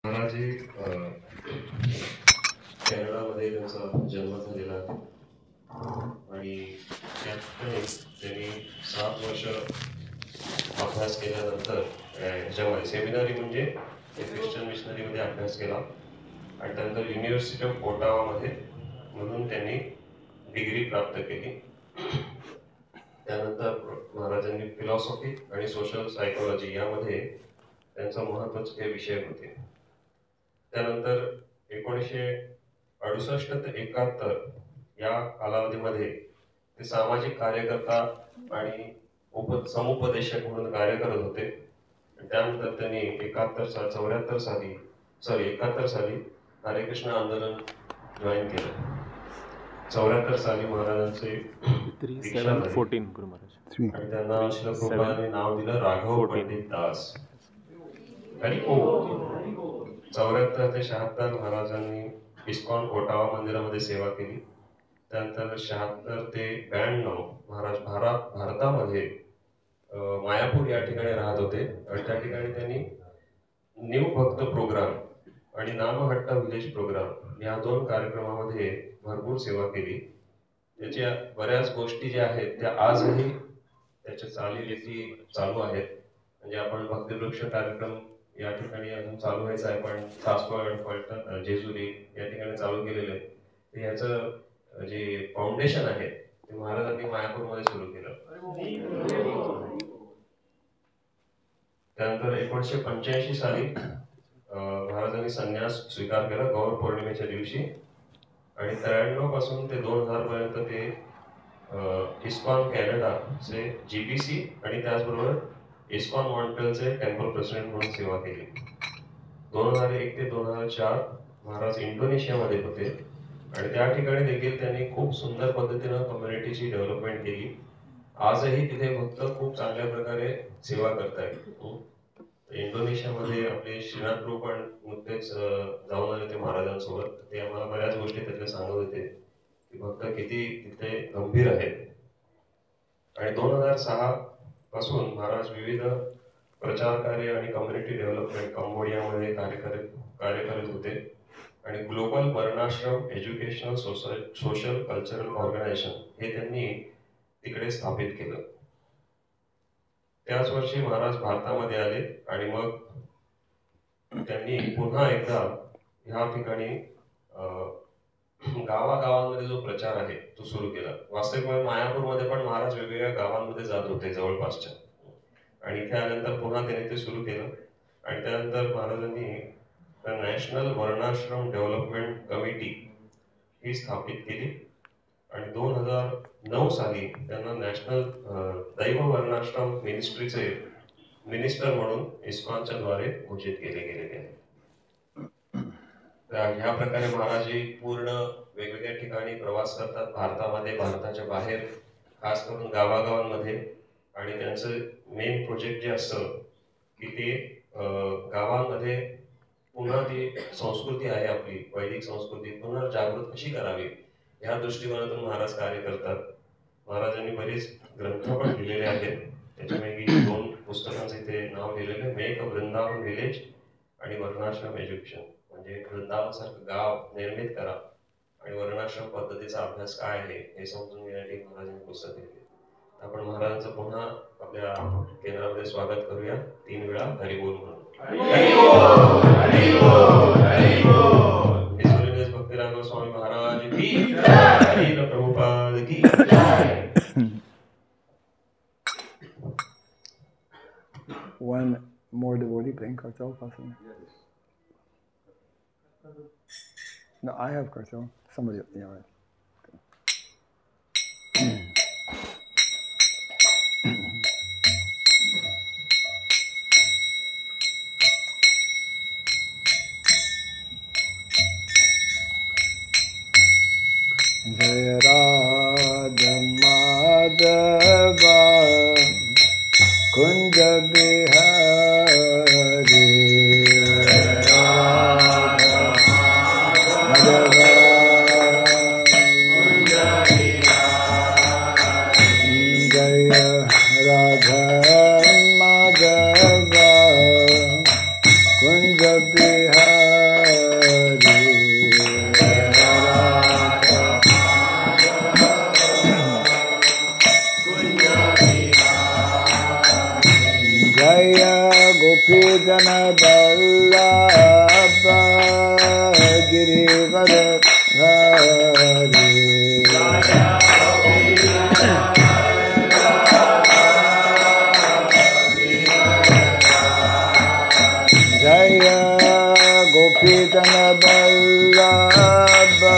महाराज हे कॅनडामध्ये त्यांचा जन्म झालेला आहे आणि त्यात त्यांनी 7 वर्ष अभ्यास केल्यानंतर ह्याच्यामध्ये सेमिनारी म्हणजे ख्रिश्चन मिशनरीमध्ये अभ्यास केला आणि त्यानंतर युनिव्हर्सिटी ऑफ ओटावामध्ये म्हणून त्यांनी डिग्री प्राप्त केली. त्यानंतर महाराजांनी फिलॉसॉफी आणि सोशल सायकोलॉजी यामध्ये त्यांचा महत्त्वाचे काही विषय होते. त्यानंतर 1968 ते 71 या कालावधीमध्ये ते सामाजिक कार्यकर्ता आणि समुपदेशक म्हणून कार्य करत होते. त्यानंतर त्यांनी 71 साली हरे कृष्ण आंदोलन जॉईन केलं. 74 साली महाराजांचे दीक्षा झाली आणि त्यांना श्री प्रभुपादांनी नाव दिलं राघव पंडित दास. आणि 74 ते 76 महाराजांनी इस्कॉन ओटावा मंदिरामध्ये सेवा केली. त्यानंतर 76 ते 92 महाराज भारतामध्ये मायापूर या ठिकाणी राहत होते आणि त्या ठिकाणी त्यांनी न्यू भक्त प्रोग्राम आणि नामहट्टा विलेज प्रोग्राम या 2 कार्यक्रमामध्ये भरपूर सेवा केली. त्याच्या बऱ्याच गोष्टी ज्या आहेत त्या आजही त्याच्या चालीरीती चालू आहेत. म्हणजे आपण भक्तिवृक्ष कार्यक्रम या ठिकाणी अजून चालू व्हायचा आहे, पण सासवड, फलटण, जेजुरी या ठिकाणी चालू केलेले आहे. तर याचं जे फाउंडेशन आहे ते महाराजांनी मायापूरमध्ये सुरू केलं. त्यानंतर 1985 साली महाराजांनी संन्यास स्वीकार केला गौर पौर्णिमेच्या दिवशी आणि 93 पासून ते 2000 पर्यंत ते इस्कॉन कॅनडाचे जीबीसी आणि त्याचबरोबर इस्कॉन मॉन्ट्रियलचे टेम्पल प्रेसिडेंट म्हणून सेवा केली. 2001 ते 2004 महाराज इंडोनेशियामध्ये होते आणि त्या ठिकाणी देखील त्यांनी खूप सुंदर पद्धतीनं कम्युनिटीची डेव्हलपमेंट केली. आजही तिथे भक्त खूप चांगल्या प्रकारे सेवा करतायत. इंडोनेशियामध्ये आपले श्रीनाथ प्रभू पण नुकतेच जाऊन आले ते महाराजांसोबत. ते आम्हाला बऱ्याच गोष्टी त्यातल्या सांगत होते की भक्त किती तिथे गंभीर आहेत. आणि 2006 पासून महाराज विविध प्रचार कार्य आणि कम्युनिटी डेव्हलपमेंट कंबोडियामध्ये कार्य करत होते आणि ग्लोबल वर्णाश्रम एज्युकेशनल सोशल कल्चरल ऑर्गनायझेशन हे त्यांनी तिकडे स्थापित केलं. त्याच वर्षी महाराज भारतामध्ये आले आणि मग त्यांनी पुन्हा एकदा ह्या ठिकाणी गावागावांमध्ये जो प्रचार आहे तो सुरू केला. वास्तविक मायापूरमध्ये पण महाराज वेगवेगळ्या गावांमध्ये जात होते जवळपासच्या आणि इथे आल्यानंतर पुन्हा त्यांनी ते सुरू केलं आणि त्यानंतर महाराजांनी नॅशनल वर्णाश्रम डेव्हलपमेंट कमिटी ही स्थापित केली आणि 2009 साली त्यांना नॅशनल दैव वर्णाश्रम मिनिस्ट्रीचे मिनिस्टर म्हणून इस्कॉनच्या द्वारे घोषित केले गेलेले आहे. ह्या प्रकारे महाराज पूर्ण वेगवेगळ्या ठिकाणी प्रवास करतात भारतामध्ये, भारताच्या बाहेर, खास करून गावागावांमध्ये. आणि त्यांचं मेन प्रोजेक्ट जे असतं की ते गावांमध्ये पुन्हा ती संस्कृती आहे आपली वैदिक संस्कृती पुनर्जागृत कशी करावी या दृष्टिकोनातून महाराज कार्य करतात. महाराजांनी बरेच ग्रंथ पण लिहिलेले आहेत. त्याच्यापैकी 2 पुस्तकांचे इथे नाव लिहिलेले, मेक अ वृंदावन विलेज आणि वर्णाश्रम एज्युकेशन, म्हणजे वृंदावन सारखं गाव निर्मित करा आणि वर्णाश्रम पद्धतीचा अभ्यास काय आहे हे समजून घेण्यासाठी महाराजांनी पुस्तक लिहिले. आपण महाराजांचं पुन्हा आपल्या केंद्रामध्ये स्वागत करूया 3 वेळा हरिबोल म्हणून. भक्ती राघव स्वामी महाराज की जय, प्रभुपाद की जय. One more devotee playing kartal possibly? No, I have kartal. Somebody else. Yeah, right. Jaya Radha Madhava Kunja Bihari Radha Madhava Kunja Bihari Jaya Radha Madhava Kunja Bihari Jana Vallabha Girivardhari Jaya Gopi Jana Vallabha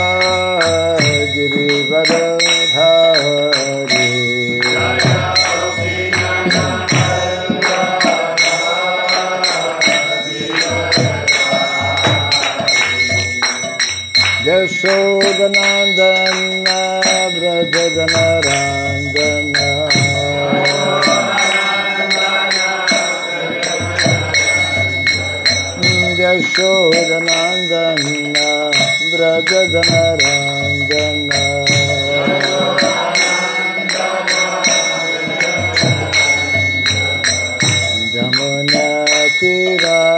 Girivardhari Yashodanandana Vrajajanarandana Yashodanandana Vrajajanarandana Jamuna Tira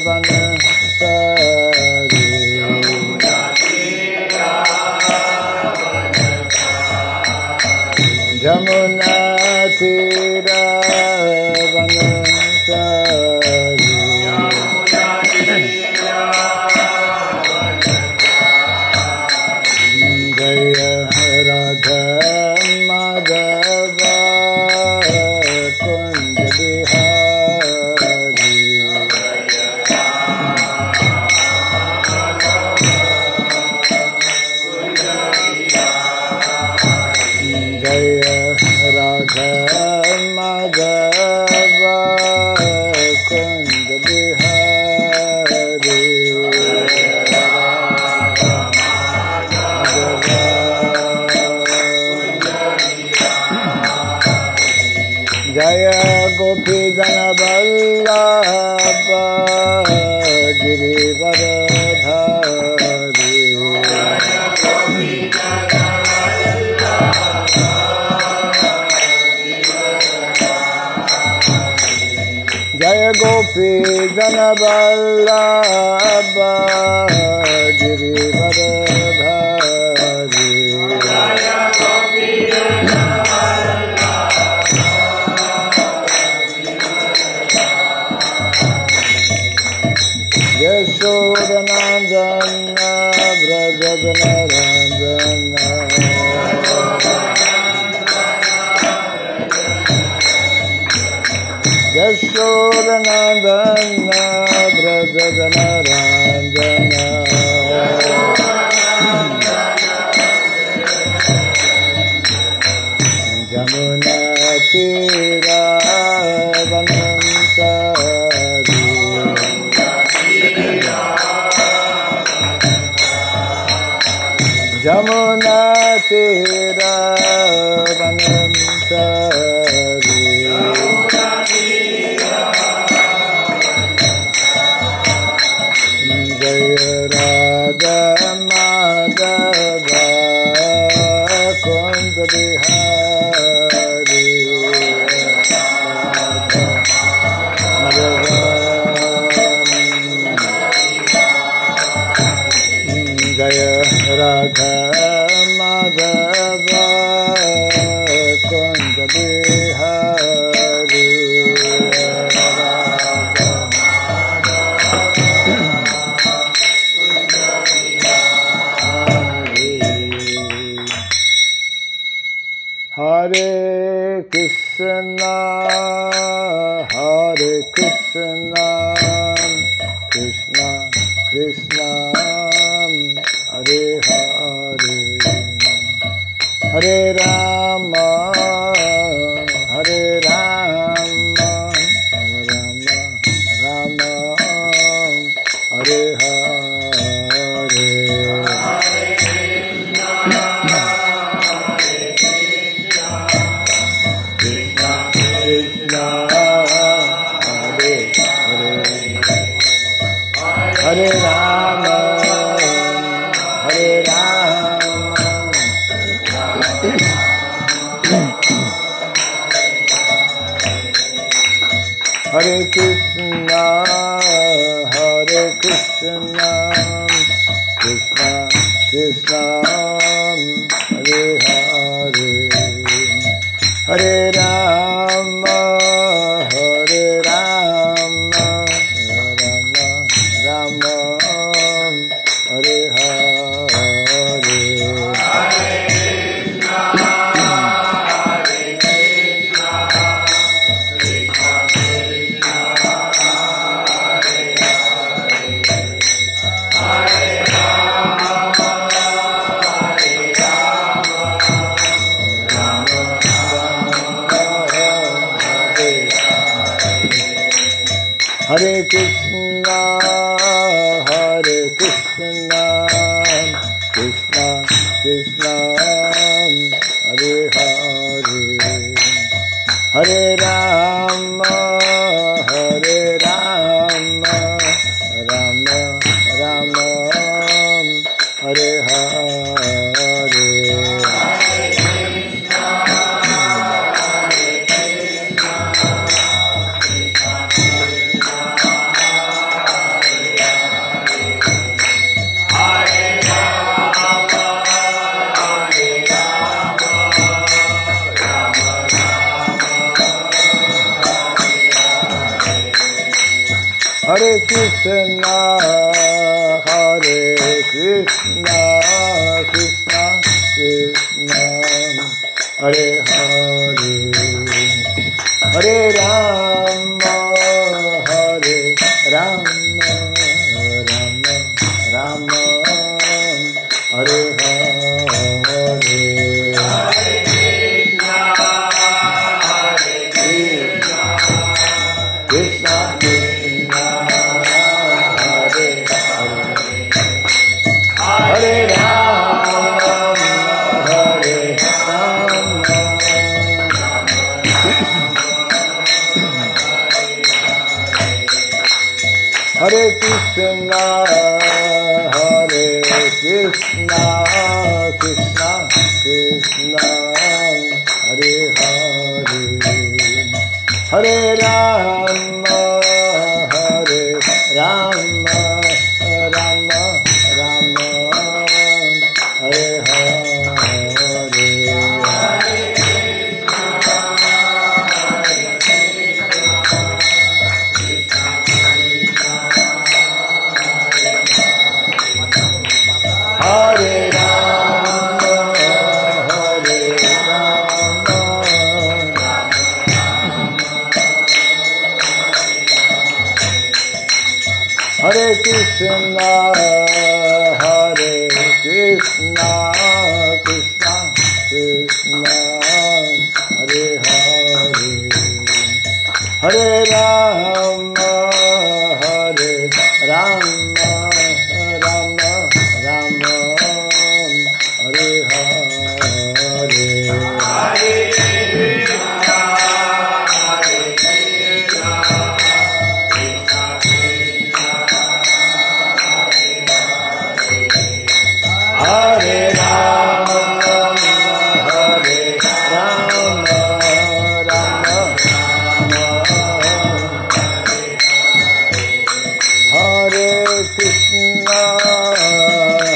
Vanasari Jamuna Tira Vanasari Jaya Radha Madhava Kunj Bihari Jaya Radha Madhava Kunj Bihari Jaya Gopi Jana Vallabha Girivardhari Jaya Gopi Jana Vallabha Girivardhari Yashodanandana Vrajajanarandana Yashodanandana Vrajajanarandana Jamuna Tira Vanasari Jamuna Tira Vanasari Jaya Radha Madhava Kunj Bihari Jaya Radha Madhava Kunj Bihari Hare Krishna Hare Krishna Krishna Krishna Hare Hare Hare Rama Hare Rama Rama Rama Hare Hare Hare Rama, Hare Rama, Hare Krishna, Hare Krishna, Krishna Krishna, Hare Hare, Hare Rama, Hare Rama. Hare Rama, Hare Rama, Rama Rama, Hare Hare. Hare Krishna, Hare Krishna, Krishna Krishna, Hare Hare, Hare Rama, Hare Rama, Rama Rama, Hare Hare. Krishna Krishna, Hare Rama, Hare Rama, Hare Krishna, Hare Krishna, Krishna Krishna, Hare Hare, Hare Rama, Hare Rama, Rama Rama, Hare Hare. Hare Rama, Hare Rama, Hare Krishna, Hare Krishna, Krishna Krishna, Hare Hare, Hare Rama, Hare Rama, Rama Rama, Hare Hare. Hare Rama, Hare Rama, Rama Rama, Hare Krishna, Hare Krishna, Krishna Krishna, Hare Hare, Hare Rama, Hare Rama, Rama Rama, Hare Hare. Hare Krishna,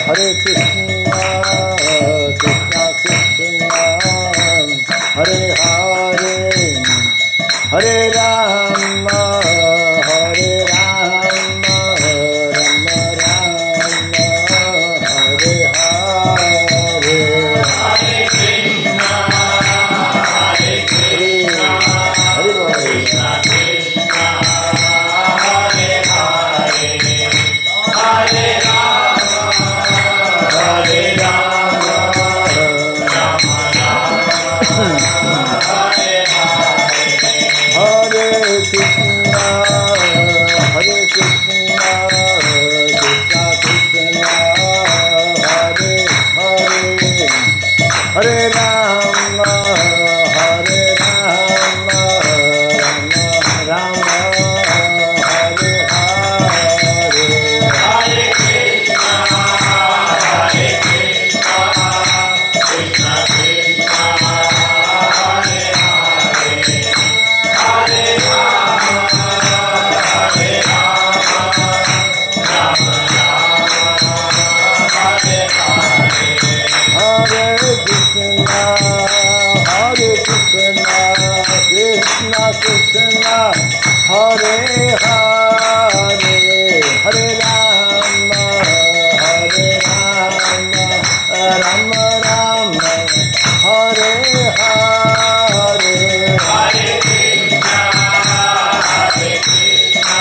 Hare Krishna, Krishna Krishna, Hare Hare, Hare Rama, Hare Rama, Rama Rama, Hare Hare, Hare Krishna, Hare Krishna, Krishna Krishna, Hare Hare, Hare Rama, Hare Rama, Rama Rama, Hare Hare, Hare Krishna, Hare Krishna, Krishna Krishna, Hare Hare, Hare Rama, Hare Rama, Rama Rama, Hare Hare, Hare Krishna, Hare Krishna, Krishna Krishna, Hare Hare, Hare Rama, Hare Rama, Rama Rama, Hare Hare, Hare Krishna, Hare Krishna,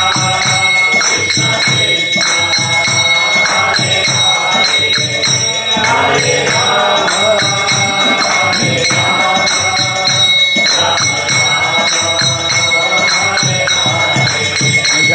Krishna Krishna, Hare Hare, Hare Rama, Hare Rama, Rama Rama, Hare Hare.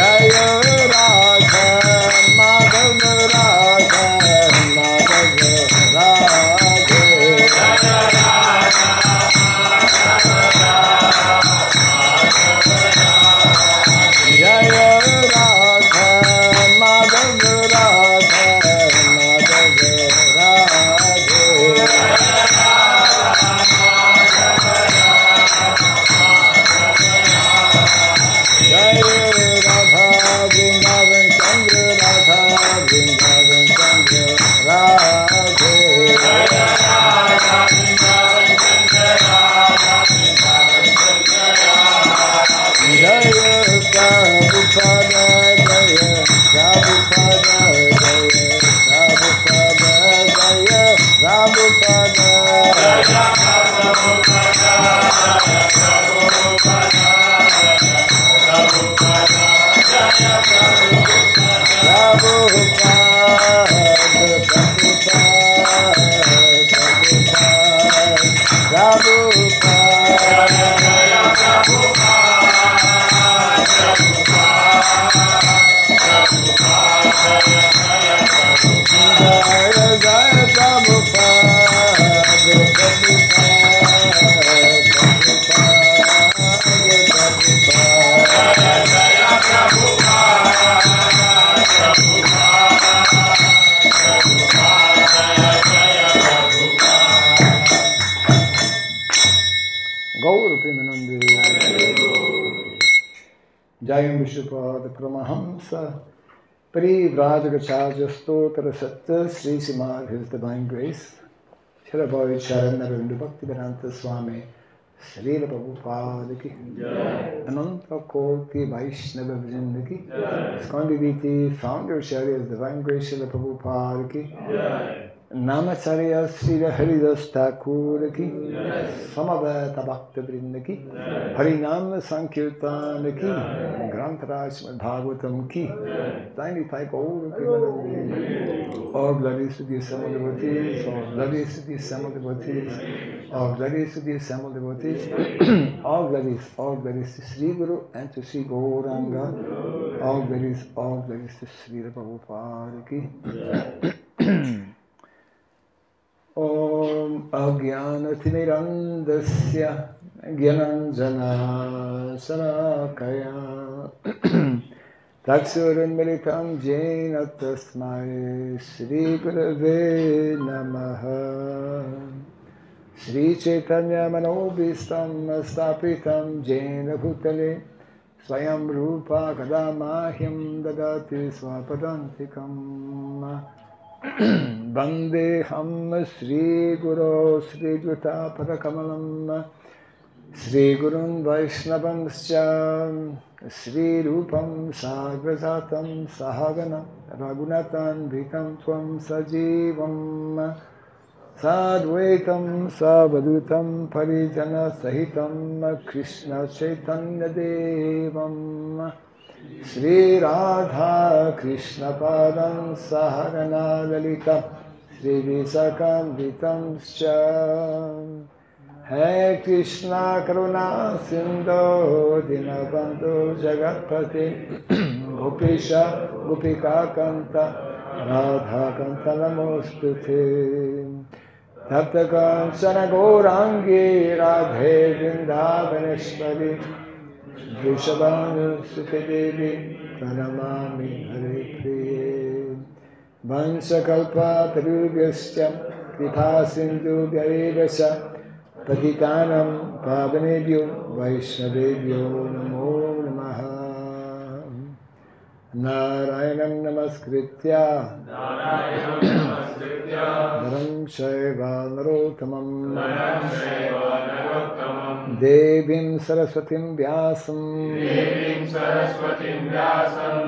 Radha Vrindavan Chandra Radhe Jaya Radha Vrindavan Chandra Radha Vrindavan Chandra Radha Jaya Prabhupada Jaya Prabhupada Jaya Prabhupada Jaya Prabhupada Jaya Jayam Vishnupada Paramahamsa Parivrajagacharya Stotra Satta Sri Simad His Divine Grace Shirabhai Charan Narindu Bhakti Vedanta Swami Srila Prabhupada Ki Ananta Koti Vaishnava Vrinda Ki Skandiviti Founder Charya's Divine Grace Srila Prabhupada Ki Namacharya Srila Haridas Thakur Ki Samaveta Bhakta Vrinda Ki Harinam Sankirtan Ki Grantaraj Bhagavatam Ki Tiny type over all glories to the assembled devotees, all glories to the assembled devotees, all glories to the assembled devotees, all glories to Sri Guru and to Sri Gauranga, all glories to Sri Prabhupada Ki. Om Ajnanatirandasya Gyananjana Sarakaya Taksuranmilitam Jena Tasmai Sri Gurave Namaha Sri Chaitanya Manobhistam Stapitam Jena Bhutale Swayam Rupa Kadamahyam Dadati Swapadantikam Vandeham Sri Guru Sri Juta Padakamalam Sri Gurun Vaishnavanscha Sri Rupam Sagrajatam Sahagana Raghunatan Vitam Tvam Sajivam Sadvaitam Savadutam Parijana Sahitam Krishna Chaitanya Devam Sri Radha Krishna Padam Sahagana Lalita Sri Visakam Vitam Scha Hare Krishna Karuna Sindhu Dinabandhu Jagatpati Gopesha Gopika Kanta Radha Kanta Namostute Tapta Kanchana Gaurangi Radhe Vrindavaneshwari Vrishabhanu Sukadevi Pranamami Hare Priye Vansakalpa Tarubhyasya Kripa Sindhu Vyayevasya Patitanam Pavanebhyo Vaishnavebhyo Namo Namaha Narayanam Namaskritya Naram Shaiva Narottamam Devim Saraswatim Vyasam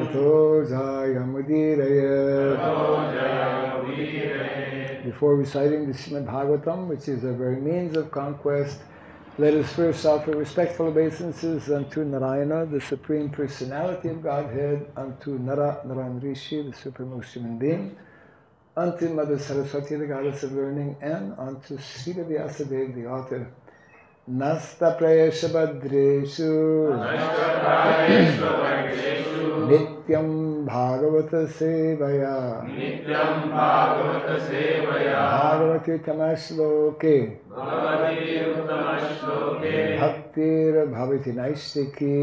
Tato Jayamudiraya. Before reciting the Srimad Bhagavatam, which is a very means of conquest, let us first offer respectful obeisances unto Narayana, the Supreme Personality of Godhead, unto Narayan Rishi, the Supremest Human Being, unto Mother Saraswati, the Goddess of Learning, and unto Srila Vyasadeva, the author. Nasta Prayesha Badreshu Nityam Bhagavata Sevaya Bhagavati Tamashloke Bhaktir Bhavati Naistiki.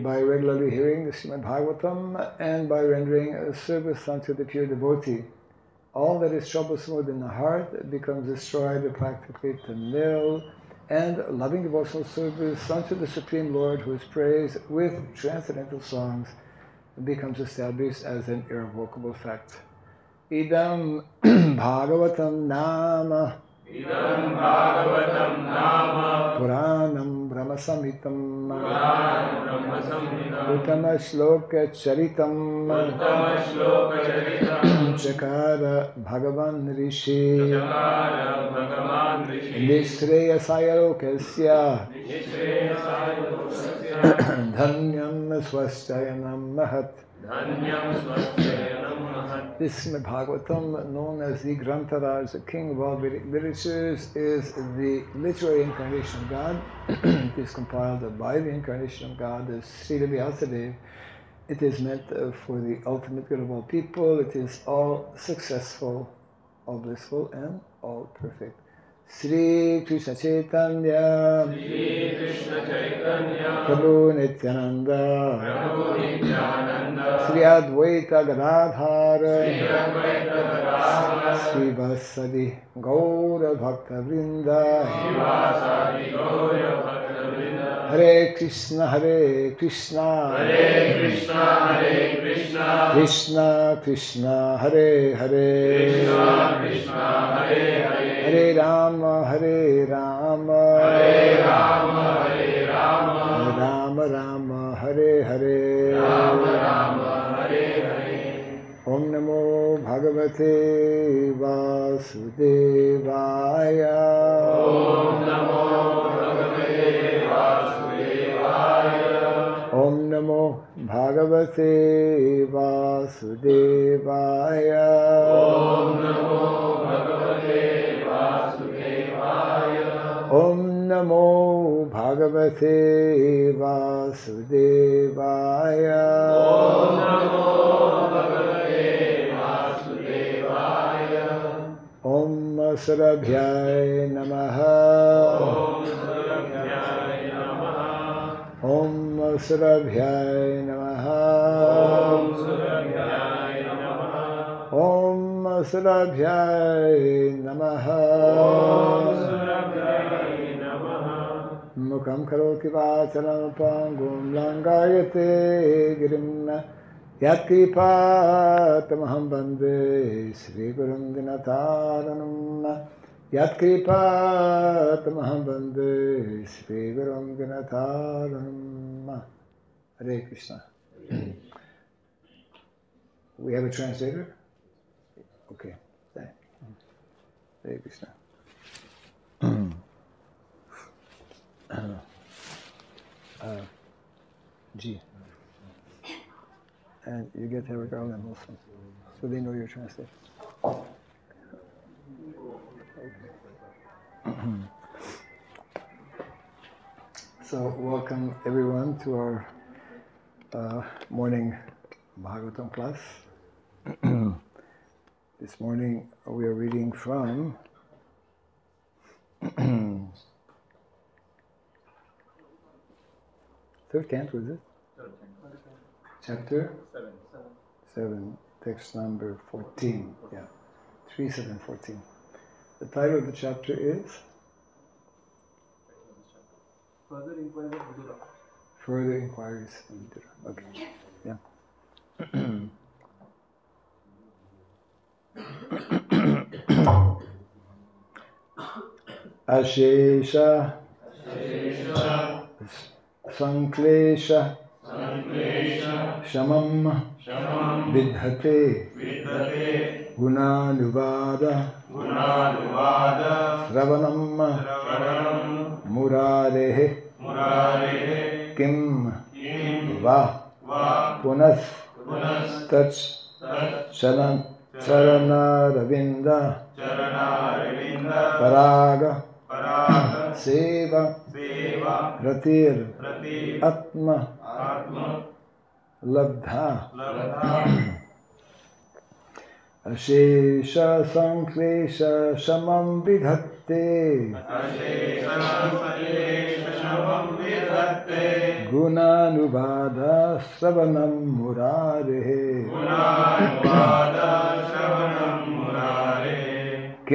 By regularly hearing the Srimad Bhagavatam and by rendering a service unto the pure devotee, all that is troublesome within the heart becomes destroyed or practically to nil, and loving devotional service unto the Supreme Lord, who is praised with transcendental songs, becomes established as an irrevocable fact. Idam Bhagavatam Nama Puranam Brahmasamitam Uttama Shloka Charitam Chakara Bhagavan Rishi Nishreyasaya Lokasya Dhanyam Swasthayanam Mahat. This Bhagavatam, known as the Grantaraj, the king of all Vedic literatures, is the literary incarnation of God. It is compiled by the incarnation of God as Srila Vyasadeva. It is meant for the ultimate good of all people. It is all successful, all blissful, and all perfect. Sri Krishna Chaitanya, Prabhu Nityananda, Sri Advaita Gadadhara, Sri Vasadi Gaura Bhakta Vrinda, Hare Krishna, Hare Krishna, Krishna Krishna, Hare Hare, Hare Rama, Hare Rama, Rama Rama, Hare Hare, Om Namo Bhagavate Vasudevaya, Om Namo Bhagavate Vasudevaya, Om Namo Bhagavate Vasudevaya, Om Sarabhyaya Namaha, Om Sarabhyaya Namaha, Om Sarabhyaya Namaha, Mukham karoti vacharam pangum langayate girim Yatkripatamaham Bande Sri Gurum Dinataranam, Yatkripatamaham Bande Sri Gurum Dinataranam. Hare Krishna. We have a translator? Okay. Hare Krishna. G. And you get Harry Garland also, so they know your translation. Okay. So welcome everyone to our morning Bhagavatam class. This morning we are reading from third canto, is it? Chapter 7, text number 14. Yeah, 3, 7, 14. The title of the chapter is Further Inquiries of Vidura. Further Inquiries of Vidura. Okay. Yeah. Ashesha Sanklesha Shamam Vidhate Gunanuvada Sravanam Murarehe Kim Va Punas Tach Charana Paraga Seva Ratir Atma Labdha Ashesha Sanklesha Shamam Vidhatte Gunanuvada Sravanam Murarehe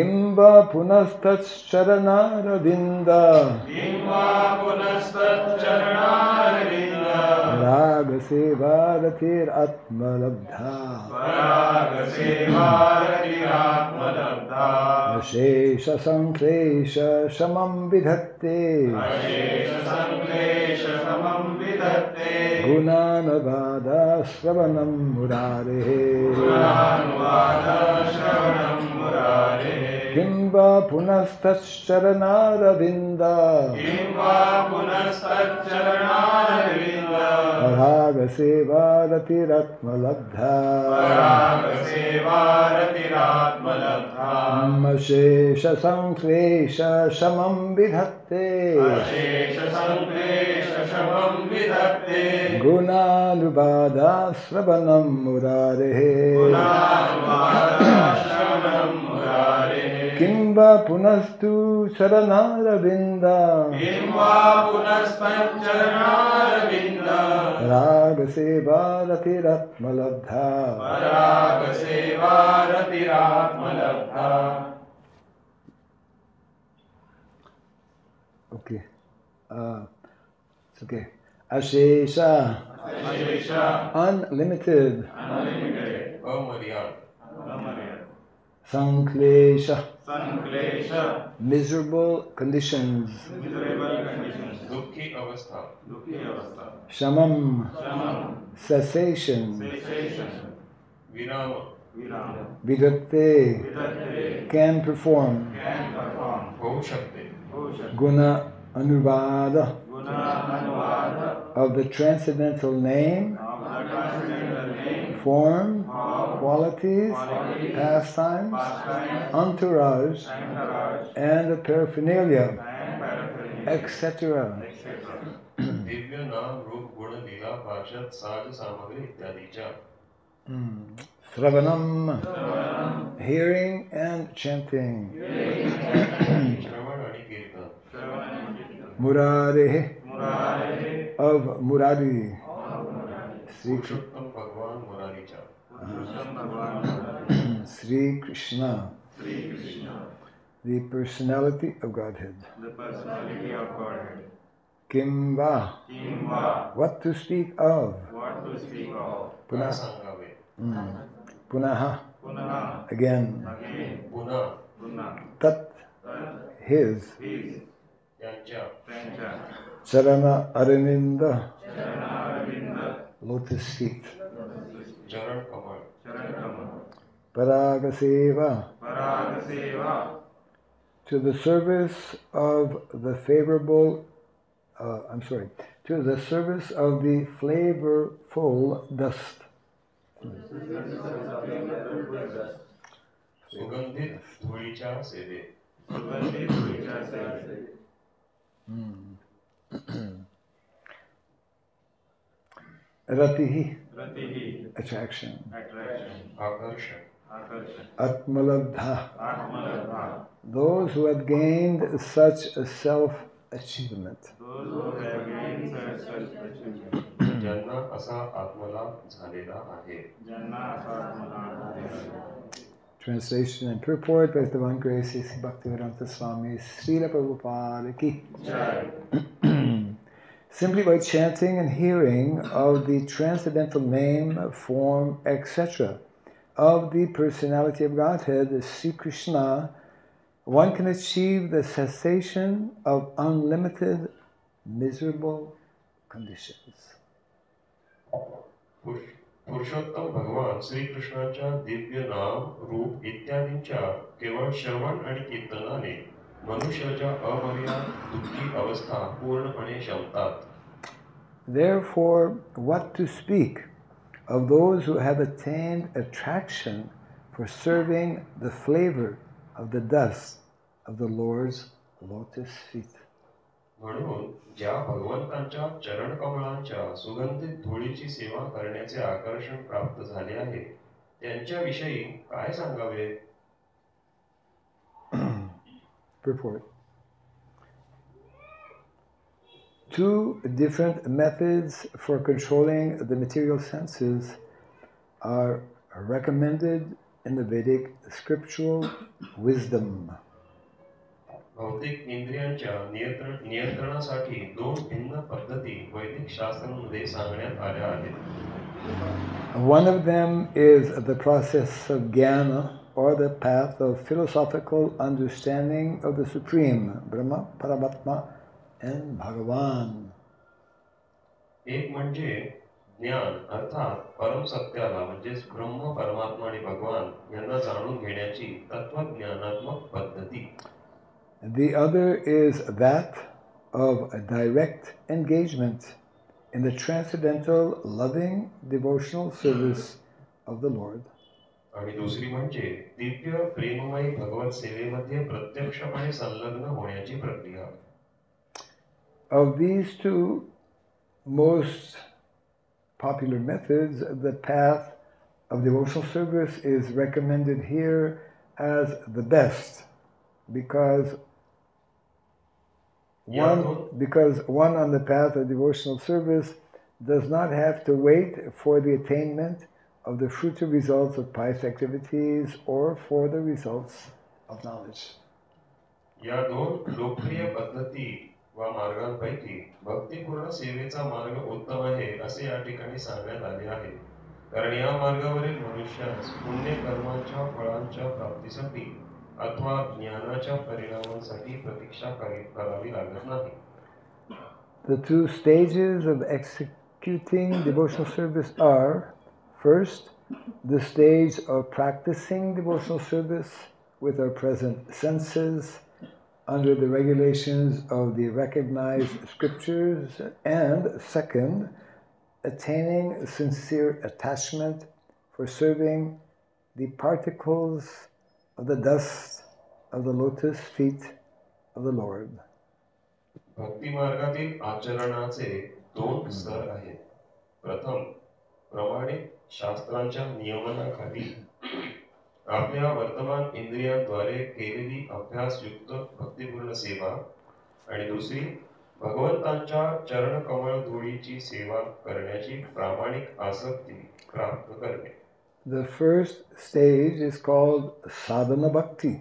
Kimba punastacharanaravindha Ragasevartir atmalabdha Ashesha sanklesha shamam vidhatte Gunanavada sravanam murare Kimba punastacharanaravindha Ragasevaratiratmalabdha Ashesha sanklesha shamam vidhatte Gunanuvada sravanam murare Kimba punastu charanaravinda Ragasevaratiratmalabdha Okay. It's okay. Ashesha. Unlimited. Sanklesha. Miserable conditions. दुःखी अवस्था Shamam. Cessation. विराम Vidatte. Can perform. होऊ शकते Guna anuvada. Of the transcendental name, form, qualities, pastimes, entourage, and the paraphernalia, etc. Divya नाम रूप गुण लीला पार्षद साज सामग्री इत्यादीच्या Sravanam, hearing and chanting. श्रवण आणि कीर्तन Murare, of Murari. पुरुषोत्तम भगवान मुरारीच्या Sri Krishna, the personality of Godhead. Kimva, what to speak of. काय सांगावे Punaha, again. पुन्हा Tat, his. त्यांच्या Charana Aravinda, lotus feet. चरण कमळ Paragaseva, to the service of the favorable, to the service of the flavorful dust. सुगंधित धुळीच्या सेवे Ratihi, attraction. आकर्षण Atmalabdha, those who have gained such a self-achievement. ज्यांना असा आत्मलाभ झालेला आहे Translation and purport by Divine Grace A.C. Bhaktivedanta Swami Srila Prabhupada Ki. Simply by chanting and hearing of the transcendental name, form, etc. of the personality of Godhead, Sri Krishna, one can achieve the cessation of unlimited miserable conditions. पुरुषोत्तम भगवान श्रीकृष्णाच्या दिव्य नाम रूप इत्यादींच्या केवळ श्रवण आणि कीर्तनाने मनुष्याच्या अमर्याद दुःखी अवस्था पूर्णपणे शमतात. Therefore, what to speak of those who have attained attraction for serving the flavor of the dust of the Lord's lotus feet? म्हणून ज्या भगवंतांच्या चरणकमळांच्या सुगंधित धुळीची सेवा करण्याचे आकर्षण प्राप्त झाले आहे त्यांच्याविषयी काय सांगावे. Purport. Two different methods for controlling the material senses are recommended in the Vedic scriptural wisdom. भौतिक इंद्रियांच्या नियंत्रणासाठी दोन भिन्न पद्धती वैदिक शास्त्रांमध्ये सांगण्यात आल्या आहेत. One of them is the process of jnana, or the path of philosophical understanding of the Supreme, Brahma, Paramatma, and Bhagavan. एक म्हणजे ज्ञान अर्थात परमसत्याला म्हणजेच ब्रह्म परमात्मा आणि भगवान यांना जाणून घेण्याची तत्वज्ञानात्मक पद्धती. The other is that of a direct engagement in the transcendental, loving, devotional service of the Lord. आणि दुसरी म्हणजे दिव्य प्रेममय भगवत सेवेमध्ये प्रत्यक्षपणे संलग्न होण्याची प्रक्रिया. Of these two most popular methods, the path of devotional service is recommended here as the best, because one on the path of devotional service does not have to wait for the attainment of the fruitive results of pious activities or for the results of knowledge. या दोन लोकप्रिय पद्धती व मार्गांपैकी भक्तिपूर्ण सेवेचा मार्ग उत्तम आहे असे या ठिकाणी सांगण्यात आले आहे. कारण या मार्गावरील मनुष्यास पुण्य कर्मांच्या फळांच्या प्राप्तीसाठी अथवा ज्ञानाच्या परिणामांसाठी प्रतीक्षा करावी लागत नाही. The two stages of executing devotional service are, first, the stage of practicing devotional service with our present senses under the regulations of the recognized scriptures, and second, attaining sincere attachment for serving the particles of the dust of the lotus feet of the Lord. भक्ती मार्गातील आचरणाचे दोन स्तर आहेत. प्रथम, प्रमाणित शास्त्रांच्या नियमनाखाली आपल्या वर्तमान इंद्रियांद्वारे केलेली अभ्यासयुक्त भक्तिपूर्ण सेवा, आणि दुसरी भगवंतांच्या चरणकमळ धुळीची सेवा करण्याची प्रामाणिक आसक्ती प्राप्त करणे. The first stage is called sadhana bhakti,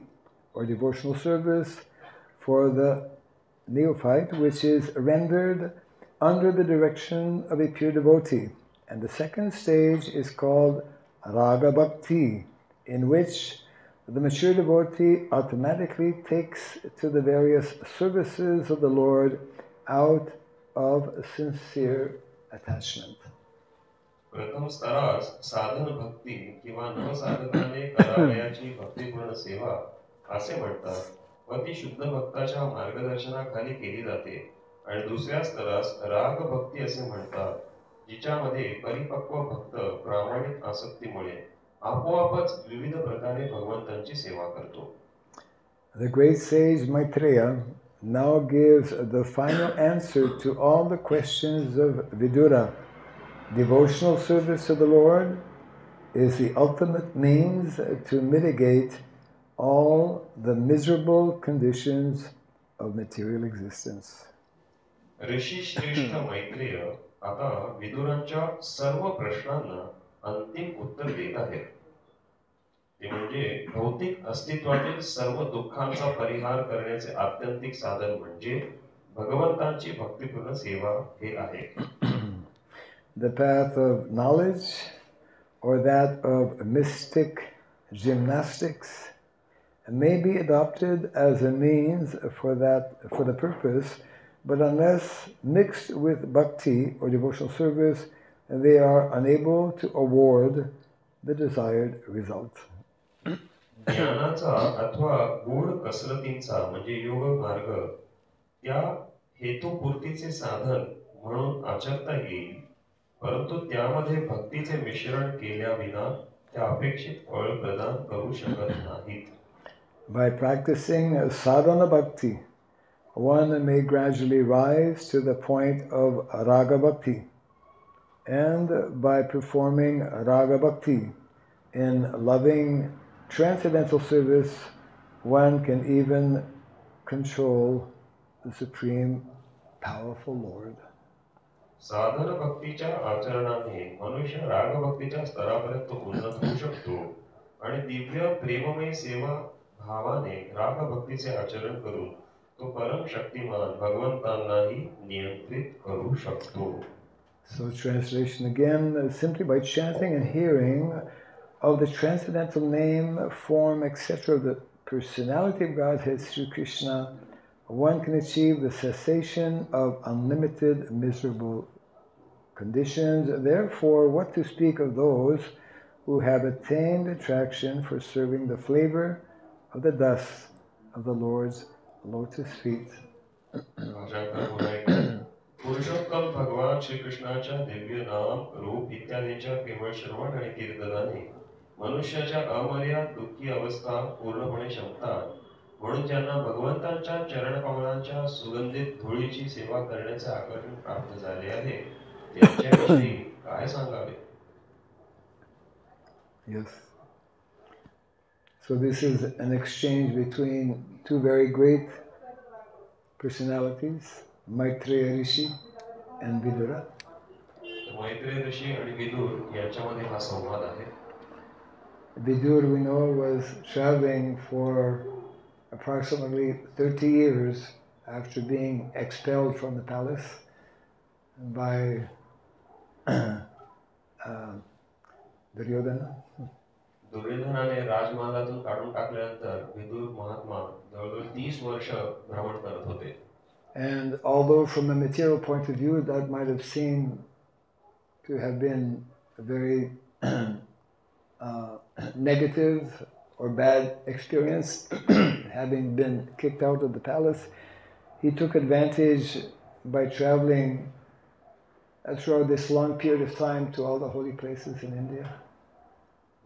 or devotional service for the neophyte, which is rendered under the direction of a pure devotee. And the second stage is called raga bhakti, in which the mature devotee automatically takes to the various services of the Lord out of sincere attachment. प्रथम स्तरास साधन भक्ती किंवा नवसाधकाने करावयाची भक्तिपूर्ण सेवा असे म्हणतात व ती शुद्ध भक्ताच्या मार्गदर्शनाखाली केली जाते. आणि दुसऱ्या स्तरास राग भक्ती असे म्हणतात, जिच्यामध्ये परिपक्व भक्त प्रामाणिक आसक्तीमुळे आपोआपच विविध प्रकारे भगवंतांची सेवा करतो. The great sage Maitreya now gives the final answer to all the questions of Vidura. Devotional service to the Lord is the ultimate means to mitigate all the miserable conditions of material existence. ऋषी श्रेष्ठ मैत्रेय आता विदुरांच्या सर्व प्रश्नांना अंतिम उत्तर देत आहेत. ते म्हणजे भौतिक अस्तित्वातील सर्व दुःखांचा परिहार करण्याचे आत्यंतिक साधन म्हणजे भगवंतांची भक्तिपूर्ण सेवा हे आहे. The path of knowledge, or that of mystic gymnastics, may be adopted as a means for the purpose, but unless mixed with bhakti or devotional service, they are unable to award the desired result. ज्ञानाचा अथवा गूढ कसरतींचा म्हणजे योग मार्ग त्या हेतुपूर्तीचे साधन म्हणून आचरता येईल, परंतु त्यामध्ये भक्तीचे मिश्रण केल्याविना त्या अपेक्षित फळ प्रदान करू शकत नाहीत. By practicing sadhana bhakti, one may gradually rise to the point of raga bhakti, and by performing raga bhakti in loving transcendental service, one can even control the supreme powerful Lord. साधन भक्तीच्या आचरणाने मनुष्य राग भक्तीच्या स्तरापर्यंत उन्नत होऊ शकतो आणि दिव्य प्रेममय सेवा भावाने राग भक्तीचे आचरण करून तो परम शक्तिमान भगवंतांनाही नियंत्रित करू शकतो. So translation again, simply by chanting and hearing of the transcendental name, form, etc. of the personality of Godhead Sri Krishna, one can achieve the cessation of unlimited miserable conditions. Therefore, what to speak of those who have attained attraction for serving the flavor of the dust of the Lord's lotus feet. पुरुषोत्तम भगवान श्रीकृष्णाच्या दिव्य नाम रूप इत्यादींच्या केवळ श्रवण आणि कीर्तनाने मनुष्याच्या अमर्याद दुःखी अवस्था पूर्णपणे शमतात. म्हणून ज्यांना भगवंतांच्या चरणकमलांच्या सुगंधित धुळीची सेवा करण्याचे आकर्षण प्राप्त झाले आहे त्यांच्याविषयी काय सांगावे? Yes. So this is an exchange between two very great personalities, Maitreya Rishi and Vidura. Maitreya ऋषी आणि विदुर यांच्यामध्ये हा संवाद आहे. Vidur, we know, was traveling for approximately 30 years after being expelled from the palace by Duryodhana. दुर्योधनाने राजमहालातून काढून टाकल्यानंतर विदुर महात्मा जवळजवळ 30 वर्ष भ्रमण करत होते. And although from a material point of view that might have seemed to have been a very negative or bad experience, having been kicked out of the palace, he took advantage by traveling throughout this long period of time to all the holy places in India.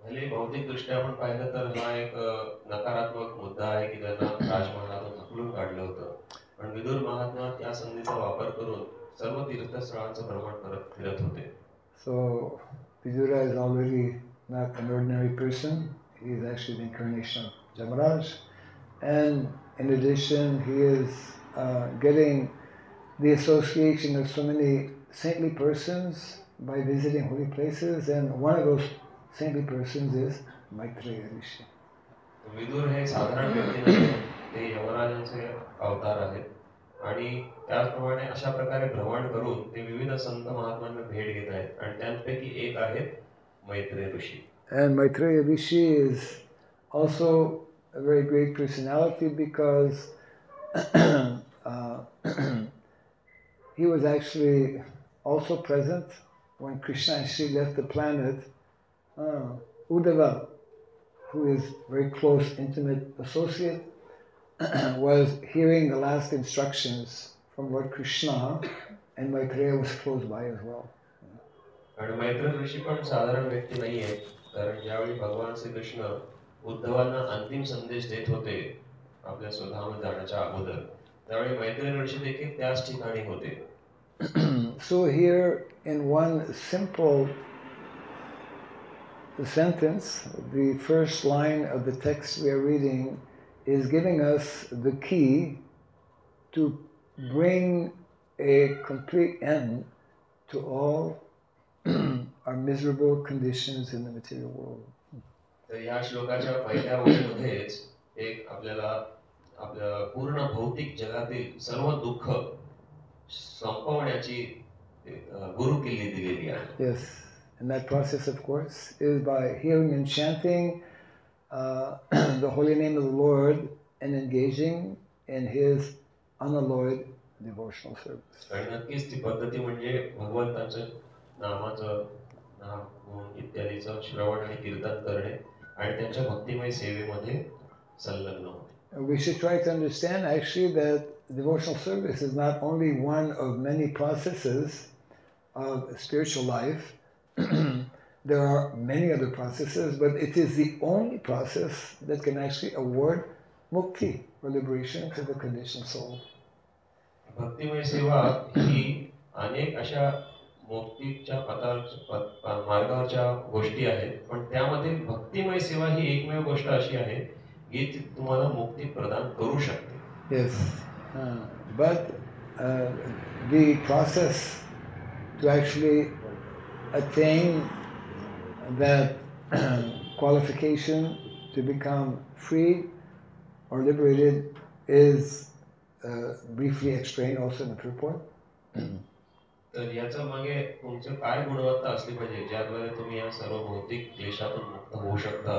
भले भौतिक दृष्ट्या आपण पाहिलं तर हा एक नकारात्मक मुद्दा आहे की त्यांना राजमहालातून हकलून काढलं होतं. पण विदुर महात्मा त्या संधीचा वापर करून सर्व तीर्थस्थळांचं भ्रमण फिरत होते. So Vidura is already not an ordinary person. He is actually the incarnation of Jamaraj. And in addition, he is getting the association of so many saintly persons by visiting holy places. And one of those saintly persons is Maitreya Rishi. Vidur हे साधारण व्यक्ती नाही, ते यमराजांचे अवतार आहेत. आणि त्याचप्रमाणे अशा प्रकारे भ्रमण करून ते विविध संत महात्म्यांना भेट घेत आहेत आणि त्यांपैकी एक आहेत मैत्रेय ऋषी. And Maitreya Rishi is also a very great personality because he was actually also present when Krishna and Shri left the planet. Uddhava, who is very close, intimate associate, was hearing the last instructions from Lord Krishna, and Maitreya was close by as well. आणि मैत्रेय ऋषी पण साधारण व्यक्ती नाही आहेत, कारण ज्यावेळी भगवान श्रीकृष्ण उद्धवांना अंतिम संदेश देत होते आपल्या स्वधाम जाण्याच्या अगोदर, त्यावेळी मैत्रेय ऋषी देखील त्याच ठिकाणी होते. So here in one simple sentence, the first line of the text we are reading is giving us the key to bring a complete end to all our miserable conditions in the material world. तर या श्लोकाच्या पहिल्या ओळीमध्येच एक आपल्याला आपल्या पूर्ण भौतिक जगातील सर्व दुःख संपवण्याची गुरुकिल्ली दिलेली आहे. Yes, and that process, of course, is by hearing and chanting the holy name of the Lord and engaging in His unalloyed devotional service. आणि नक्कीच ती पद्धती म्हणजे भगवंताचं नामाचं नाम गुण इत्यादीचं श्रवण आणि कीर्तन करणे आणि त्यांच्या भक्तिमय सेवेमध्ये संलग्न होणे. We should try to understand actually that devotional service is not only one of many processes of spiritual life. There are many other processes, but it is the only process that can actually award mukti or liberation to the conditioned soul. भक्तिमय सेवा ही अनेक अशा मुक्तीच्या मार्गावरच्या गोष्टी आहेत, पण त्यामध्ये भक्तिमय सेवा ही एकमेव गोष्ट अशी आहे की ती तुम्हाला मुक्ती प्रदान करू शकते. Yes, but the process to actually attain that qualification to become free or liberated is briefly explained also in the purport. तर याच्या मागे तुमची काय गुणवत्ता असली पाहिजे ज्याद्वारे तुम्ही या सर्व भौतिक क्लेशातून मुक्त होऊ शकता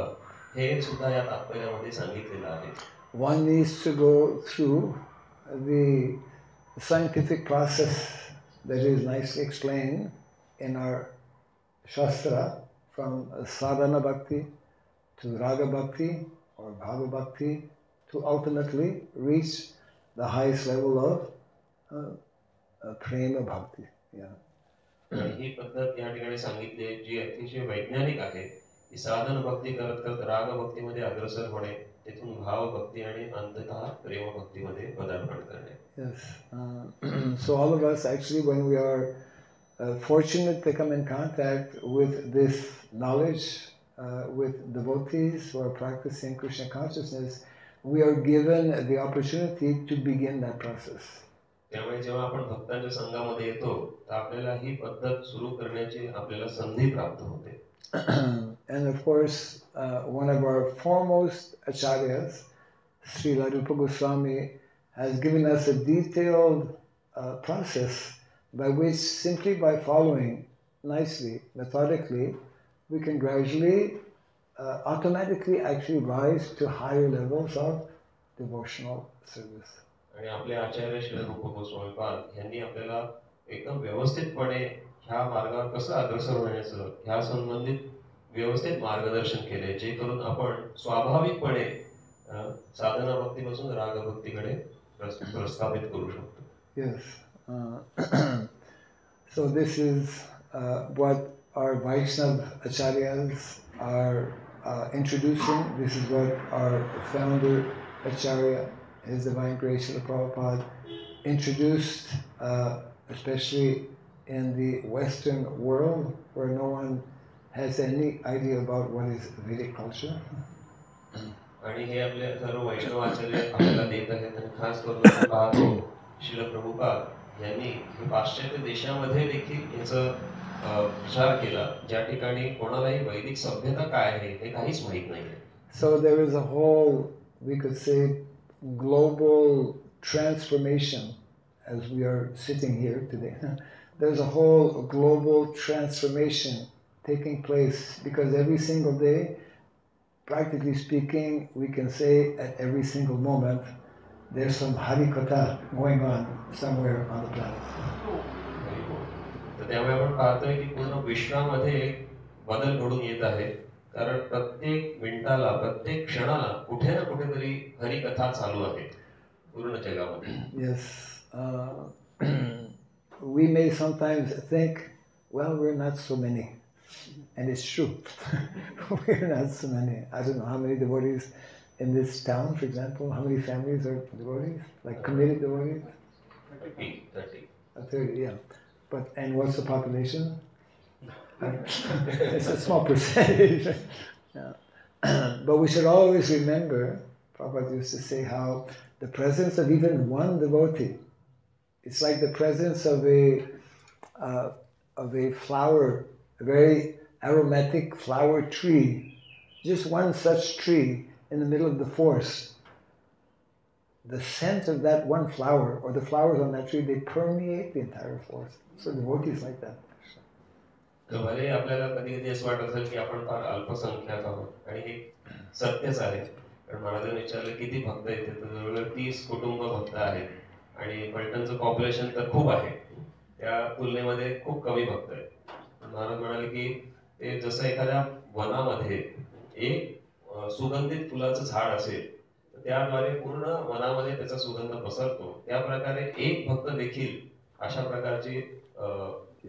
हे सुद्धा या तात्पर्यामध्ये सांगितलेलं आहे. One needs to go through the scientific process that is nicely explained in our Shastra, from sadhana bhakti to raga bhakti or bhava bhakti to ultimately reach the highest level of prema bhakti. Yeah. आणि ही पद्धत या ठिकाणी सांगितली आहे जी अतिशय वैज्ञानिक आहे. ही साधन भक्ती करत करत राग भक्तीमध्ये अग्रसर होणे, तिथून भाव भक्ती आणि अंततः प्रेम भक्तीमध्ये पदार्पण करणे. Yes. So all of us actually, when we are fortunate to come in contact with this knowledge, with devotees who are practicing Krishna consciousness, we are given the opportunity to begin that process. त्यामुळे जेव्हा आपण भक्तांच्या संघामध्ये येतो तर आपल्याला ही पद्धत सुरू करण्याची आपल्याला संधी प्राप्त होते. And of course, one of our foremost acharyas, Srila Rupa Goswami, has given us a detailed process by which, simply by following nicely, methodically, we can gradually, automatically actually rise to higher levels of devotional service. आणि आपले आचार्य श्री रूप गोस्वामी पाद यांनी आपल्याला एकदम व्यवस्थितपणे ह्या मार्गावर कसं अग्रसर होण्याचं ह्या संबंधित व्यवस्थित मार्गदर्शन केले जे करून आपण स्वाभाविकपणे साधना भक्तीपासून राग भक्तीकडे प्रस्थापित करू शकतो. Yes. So this is what our Vaishnava acharyas are introducing. This is what our founder Acharya, His Divine Grace Srila Prabhupada, introduced, especially in the Western world, where no one has any idea about what is Vedic culture. आणि हे आपले सर्व वैष्णव आचार्य आपल्याला देत आहेत आणि खास करून आपण पाहतो श्रील प्रभुपाद यांनी पाश्चात्य देशामध्ये देखील याचा प्रचार केला ज्या ठिकाणी कोणालाही वैदिक सभ्यता काय आहे हे काहीच माहित नाहीये. So there is a whole, we could say, global transformation as we are sitting here today. There's a whole global transformation taking place because every single day, practically speaking, we can say at every single moment, there's some Harikatha going on somewhere on the planet. तर त्यामुळे आपण पाहतोय की पूर्ण विश्वामध्ये बदल घडून येत आहे कारण प्रत्येक मिनिटाला प्रत्येक क्षणाला कुठे ना कुठेतरी हरिकथा चालू आहे पूर्ण जगामध्ये. Yes. We may sometimes think, well, we're not so many. And it's true. We're not so many. I don't know how many devotees in this town, for example. How many families are devotees? Like committed devotees? 30. 30, yeah. But, and what's the population? It's a small percentage. Yeah. But we should always remember, Prabhupada used to say how the presence of even one devotee, it's like the presence of a flower, a very aromatic flower tree, just one such tree in the middle of the forest. The scent of that one flower, or the flowers on that tree, they permeate the entire forest. So devotees like that. तर भले आपल्याला कधी कधी असं वाटत असेल की आपण फार अल्पसंख्याक आहोत आणि हे सत्यच आहे कारण महाराजांनी विचारलं किती भक्त आहेत तर जवळजवळ 30 कुटुंब भक्त आहेत आणि फलटणचं पॉप्युलेशन तर खूप आहे त्या तुलनेमध्ये खूप कमी भक्त आहेत. महाराज म्हणाले की ते जसं एखाद्या वनामध्ये एक सुगंधित फुलाचं झाड असेल तर त्याद्वारे पूर्ण वनामध्ये त्याचा सुगंध पसरतो त्या प्रकारे एक भक्त देखील अशा प्रकारची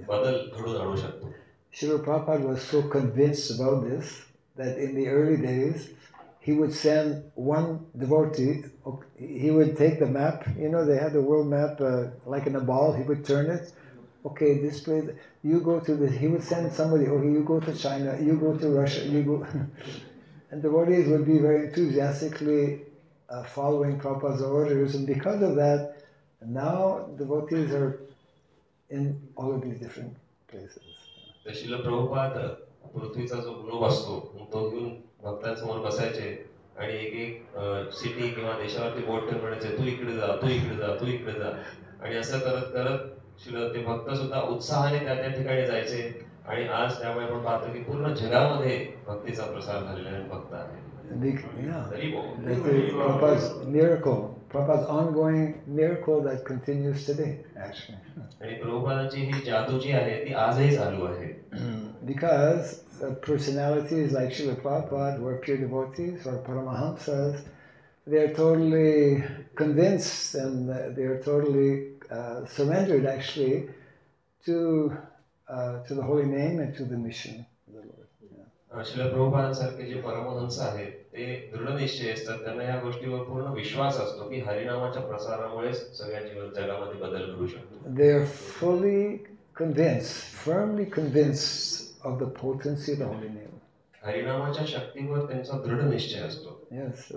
बदल घडून आणू शकतो. Srila Prabhupada was so convinced about this that in the early days he would send one devotee, he would take the map, you know they had the world map like in a ball, he would turn it, okay this place, you go to this, he would send somebody, okay you go to China, you go to Russia, you go, and devotees would be very enthusiastically following Prabhupada's orders, and because of that, now devotees are in all of these different places. तर श्रील प्रभुपाद पृथ्वीचा जो globe असतो तो घेऊन भक्तांसमोर बसायचे आणि एक एक सिटी किंवा देशावरती बोट ठेवून म्हणायचे तू इकडे जा, तू इकडे जा, तू इकडे जा. आणि असं करत करत ते भक्त सुद्धा उत्साहाने त्या त्या ठिकाणी जायचे. आणि आज त्यामुळे आपण पाहतो की पूर्ण जगामध्ये भक्तीचा प्रसार झालेला आहे, भक्त आहे. Yeah, हरी बोल. that is Prabhupada's miracle, Prabhupada's ongoing miracle that continues today, actually. आणि प्रभुपादांची ही जादू जी आहे ती आजही चालू आहे. Because personalities like Srila Prabhupada, who are pure devotees, or Paramahamsas, they are totally convinced and they are totally surrendered, actually, to the holy name and to the mission of the Lord. Srila प्रभुपादांसारखे जे परमहंस आहेत ते दृढ निश्चय असतात. त्यांना या गोष्टीवर पूर्ण विश्वास असतो की हरिनामाच्या प्रसारामुळेच सगळ्या जगामध्ये बदल घडू शकतो. They are fully convinced, firmly convinced of the potency of the holy name. हरिनामाच्या शक्तीवर त्यांचा दृढ निश्चय असतो. Yes,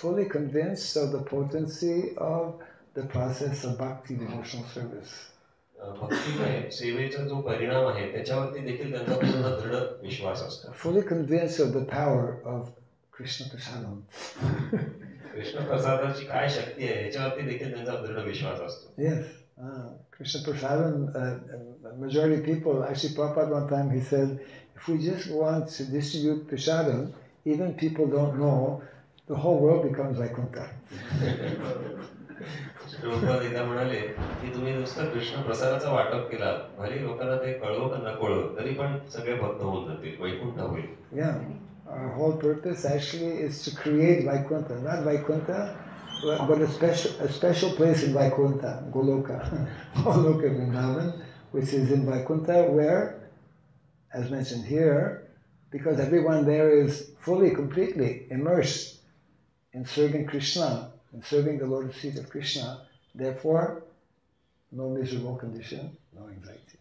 fully convinced of the potency of the process of bhakti devotional service. भक्तिमय सेवेचा जो परिणाम आहे त्याच्यावरती देखील त्यांचा पूर्ण दृढ विश्वास असतो. Fully convinced of the power of Krishna Prasadam. Krishna प्रसादाची काय शक्ती आहे याच्यावरती देखील त्यांचा दृढ विश्वास असतो. Yes, Krishna Prasadam. Majority of people, actually, Prabhupada one time he said, if we just want to distribute prasadam, even people don't know, the whole world becomes Vaikuntha. Prabhupada एकदा म्हणाले की तुम्ही नुसतं कृष्ण प्रसादाचा वाटप केला, भले लोकांना ते कळवो का न कळवो तरी पण सगळे भक्त होऊन जातील, वैकुंठ होईल. Yeah, our whole purpose actually is to create Vaikuntha, not Vaikuntha, but a special place in Vaikuntha, Goloka, Goloka Vrindavan, which is in Vaikuntha, where, as mentioned here, because everyone there is fully, completely immersed in serving Krishna, in serving the lotus feet of Krishna, therefore, no miserable condition, no anxiety.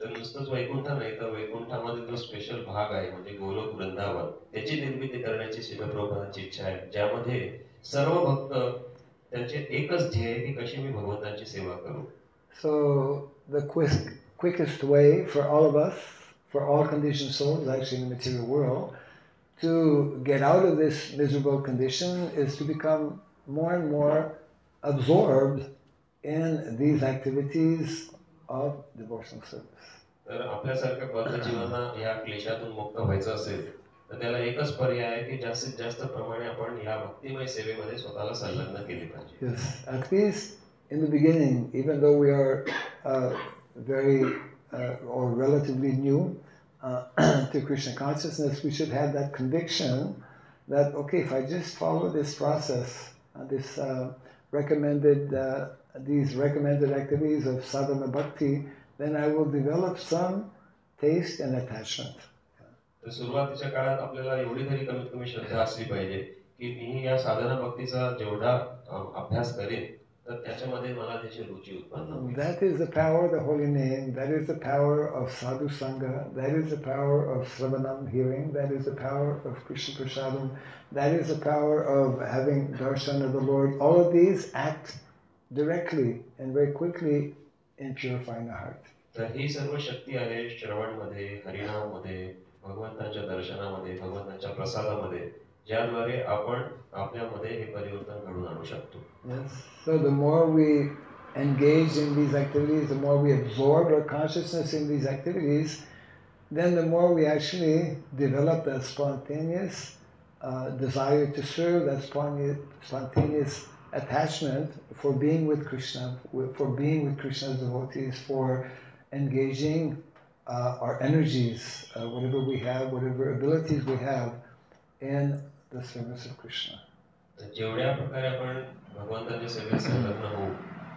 तर नुसतंच वैकुंठ नाही तर वैकुंठामध्ये जो special भाग आहे म्हणजे गोलोक वृंदावन त्याची निर्मिती करण्याची श्रील प्रभुपादांची इच्छा आहे, ज्यामध्ये सर्व भक्त त्यांचे एकच ध्येय की कशी मी भगवंतांची सेवा करू. So the quickest way for all of us, for all conditioned souls actually in the material world, to get out of this miserable condition is to become more and more absorbed in these activities of devotional service. तर आपल्यासारख्या बद्ध जीवांना या क्लेशातून मुक्त व्हायचं असेल तर त्याला एकच पर्याय आहे की जास्तीत जास्त प्रमाणे आपण या भक्तिमय सेवेमध्ये स्वतःला संलग्न केले पाहिजे. Yes, at least in the beginning, even though we are very or relatively new to Krishna consciousness, we should have that conviction that, okay, if I just follow this process, these recommended activities of sadhana bhakti, then I will develop some taste and attachment. तर सुरुवातीच्या काळात आपल्याला एवढी तरी कमीत कमी श्रद्धा असली पाहिजे की मी या साधना भक्तीचा जेवढा अभ्यास करेन तर त्याच्यामध्ये मला त्याची रुची उत्पन्न होईल. That is the power of the holy name, that is the power of sadhu sangha, that is the power of Sravanam hearing, that is the power of Krishna Prasadam, that is the power of having darshan of the Lord. All of these act directly and very quickly in purifying the heart. तर ही सर्व शक्ती आहे श्रवणमध्ये, हरिनाममध्ये, भगवंतांच्या दर्शनामध्ये, भगवंतांच्या प्रसादामध्ये, ज्याद्वारे आपण आपल्यामध्ये हे परिवर्तन घडून आणू शकतो. Yes. So the more we engage in these activities, the more we absorb our consciousness in these activities, then the more we actually develop that spontaneous desire to serve, that spontaneous attachment for being with Krishna, for being with Krishna's devotees, for engaging our energies, whatever we have, whatever abilities we have, in the service of Krishna. जेवढ्या प्रकारे आपण भगवंताच्या सेवेत संलग्न होऊ,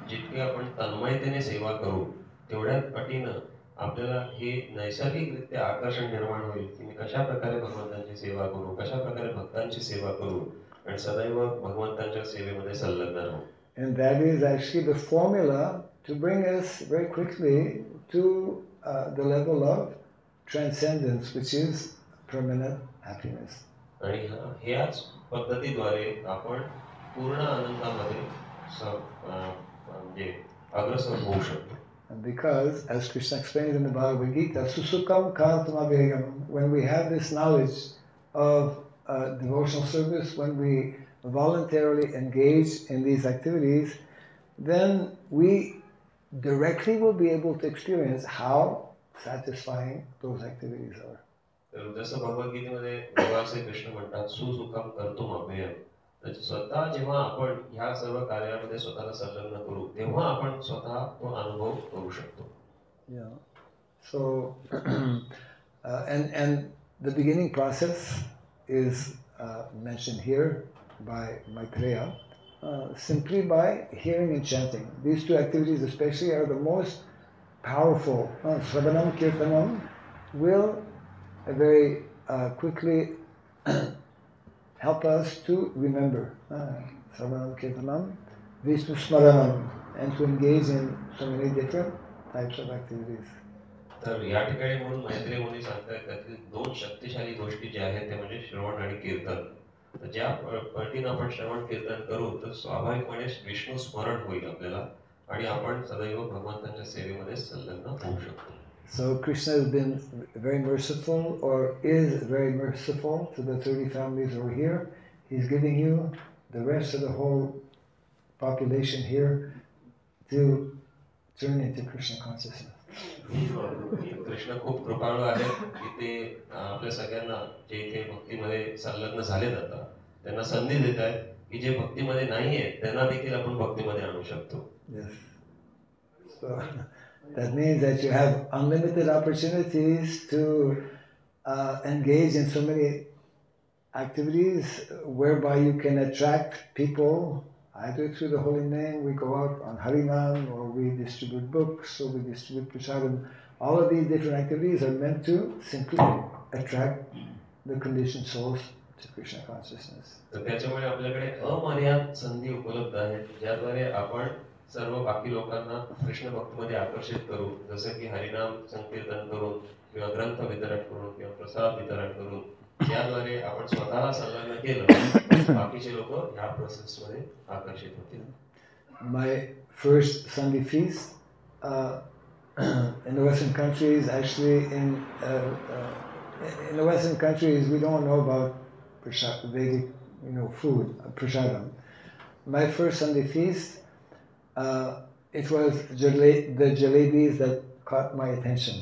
जितकी आपण तन्मयतेने सेवा करू, तेवढ्या पटीनं आपल्याला हे नैसर्गिकरित्या आकर्षण निर्माण होईल की मी कशा प्रकारे भगवंतांची सेवा करू, कशा प्रकारे भक्तांची सेवा करू आणि सदैव भगवंतांच्या सेवेमध्ये संलग्न राहू. And that is actually the formula to bring us very quickly to the level of transcendence, which is permanent happiness. आणि ह्याच पद्धतीद्वारे आपण पूर्ण आनंदामध्ये म्हणजे अग्रसर होऊ शकतो. And because, as Krishna explains in the Bhagavad Gita, susukam kartamabhegam, when we have this knowledge of devotional service, when we voluntarily engage in these activities, then we directly will be able to experience how satisfying those activities are. तर जसं भगवद्गीतेमध्ये भगवान श्री कृष्ण म्हणतात सुसुखम कर्तुम अभेयम. तर स्वतः जेव्हा आपण ह्या सर्व कार्यामध्ये स्वतःला संलग्न करू तेव्हा आपण स्वतः तो अनुभव करू शकतो. Yeah. So, and the beginning process is mentioned here by Maitreya, simply by hearing and chanting. These two activities especially are the most powerful. Sravanam Kirtanam will very quickly help us to remember. Sravanam Kirtanam, Vishnu Smaranam, and to engage in so many different types of activities. तर या ठिकाणी म्हणून मैत्रेय मुनी सांगतात त्यातील दोन शक्तिशाली गोष्टी ज्या आहेत ते म्हणजे श्रवण आणि कीर्तन. तर ज्या पटीने आपण श्रवण कीर्तन करू तर स्वाभाविकपणे विष्णू स्मरण होईल आपल्याला आणि आपण सदैव भगवंतांच्या सेवेमध्ये संलग्न होऊ शकतो. So Krishna has been very merciful, or is very merciful to the 30 families over here. He's giving you the rest of the whole population here to turn into Krishna consciousness. Krishna खूप कृपाळू आहेत की ते आपल्या सगळ्यांना जे इथे भक्तीमध्ये संलग्न झाले जातात त्यांना संधी देत आहेत की जे भक्तीमध्ये नाही आहेत त्यांना देखील आपण भक्तीमध्ये आणू शकतो. Yes. So that means that you have unlimited opportunities to engage in so many activities whereby you can attract people either through the holy name, we go out on Harinam, or we distribute books, or we distribute prasadam. All of these different activities are meant to simply attract the conditioned souls to Krishna consciousness. तर त्याच्यामुळे आपल्याकडे अमर्याद संधी उपलब्ध आहेत ज्याद्वारे आपण सर्व बाकी लोकांना कृष्ण भक्तीमध्ये आकर्षित करू, जसं की हरिनाम संकीर्तन करून किंवा ग्रंथ वितरण करून किंवा प्रसाद वितरण करून याद्वारे आपण स्वतःला संलग्न केलं बाकीचे लोक या प्रोसेसमध्ये आकर्षित होतील. My first Sunday feast in the Western countries, actually in the Western countries we don't know about Vedic, food, prasadam. My first Sunday feast, it was the jalebis that caught my attention.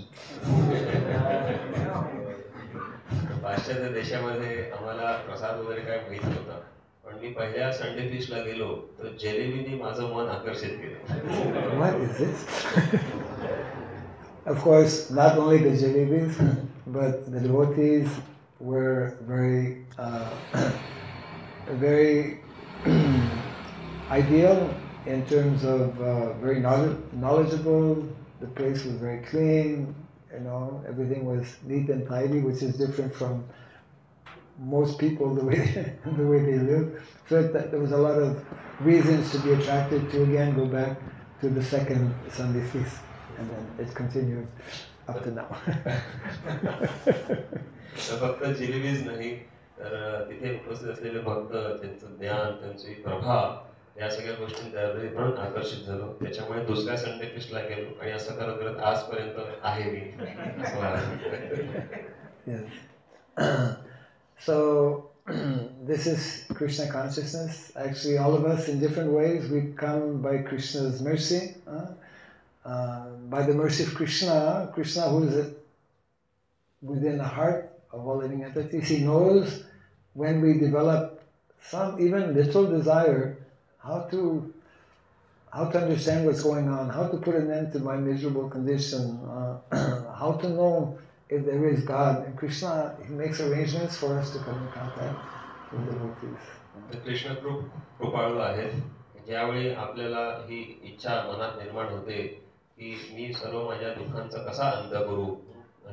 पाश्चात्य देशामध्ये आम्हाला प्रसाद वगैरे काय माहित नव्हता, पण मी पहिल्या Sunday फीस्टला गेलो तर जलेबीने माझं मन आकर्षित केलं. What is this? Of course, not only the jalebis, but the devotees were very ideal in terms of very knowledgeable. The place was very clean. Everything was neat and tidy, which is different from most people the way they live. So there was a lot of reasons to be attracted to again go back to the second Sunday feast, and then it continued up to now. फक्त जिलेबीच नाही तर तिथे उपस्थित असलेले भक्त, त्यांचं ज्ञान, त्यांची प्रभा या सगळ्या गोष्टींच्याद्वारे पण आकर्षित झालो. त्याच्यामुळे दुसऱ्या संडे फीस्टला गेलो आणि असं करत करत आजपर्यंत आहे मी असं मला. Yes. So this is Krishna consciousness. Actually, all of us in different ways we come by Krishna's mercy. By the mercy of Krishna who is within the heart of all living entities, he knows when we develop some even little desire how to understand what's going on, how to put an end to my miserable condition, how to know if there is God. And Krishna, he makes arrangements for us to come in contact with devotees. Krishna कृपाळू आहेत. ज्यावेळी आपल्याला ही इच्छा मनात निर्माण होते की मी सर्व माझ्या दुःखांचा कसा अंत करू,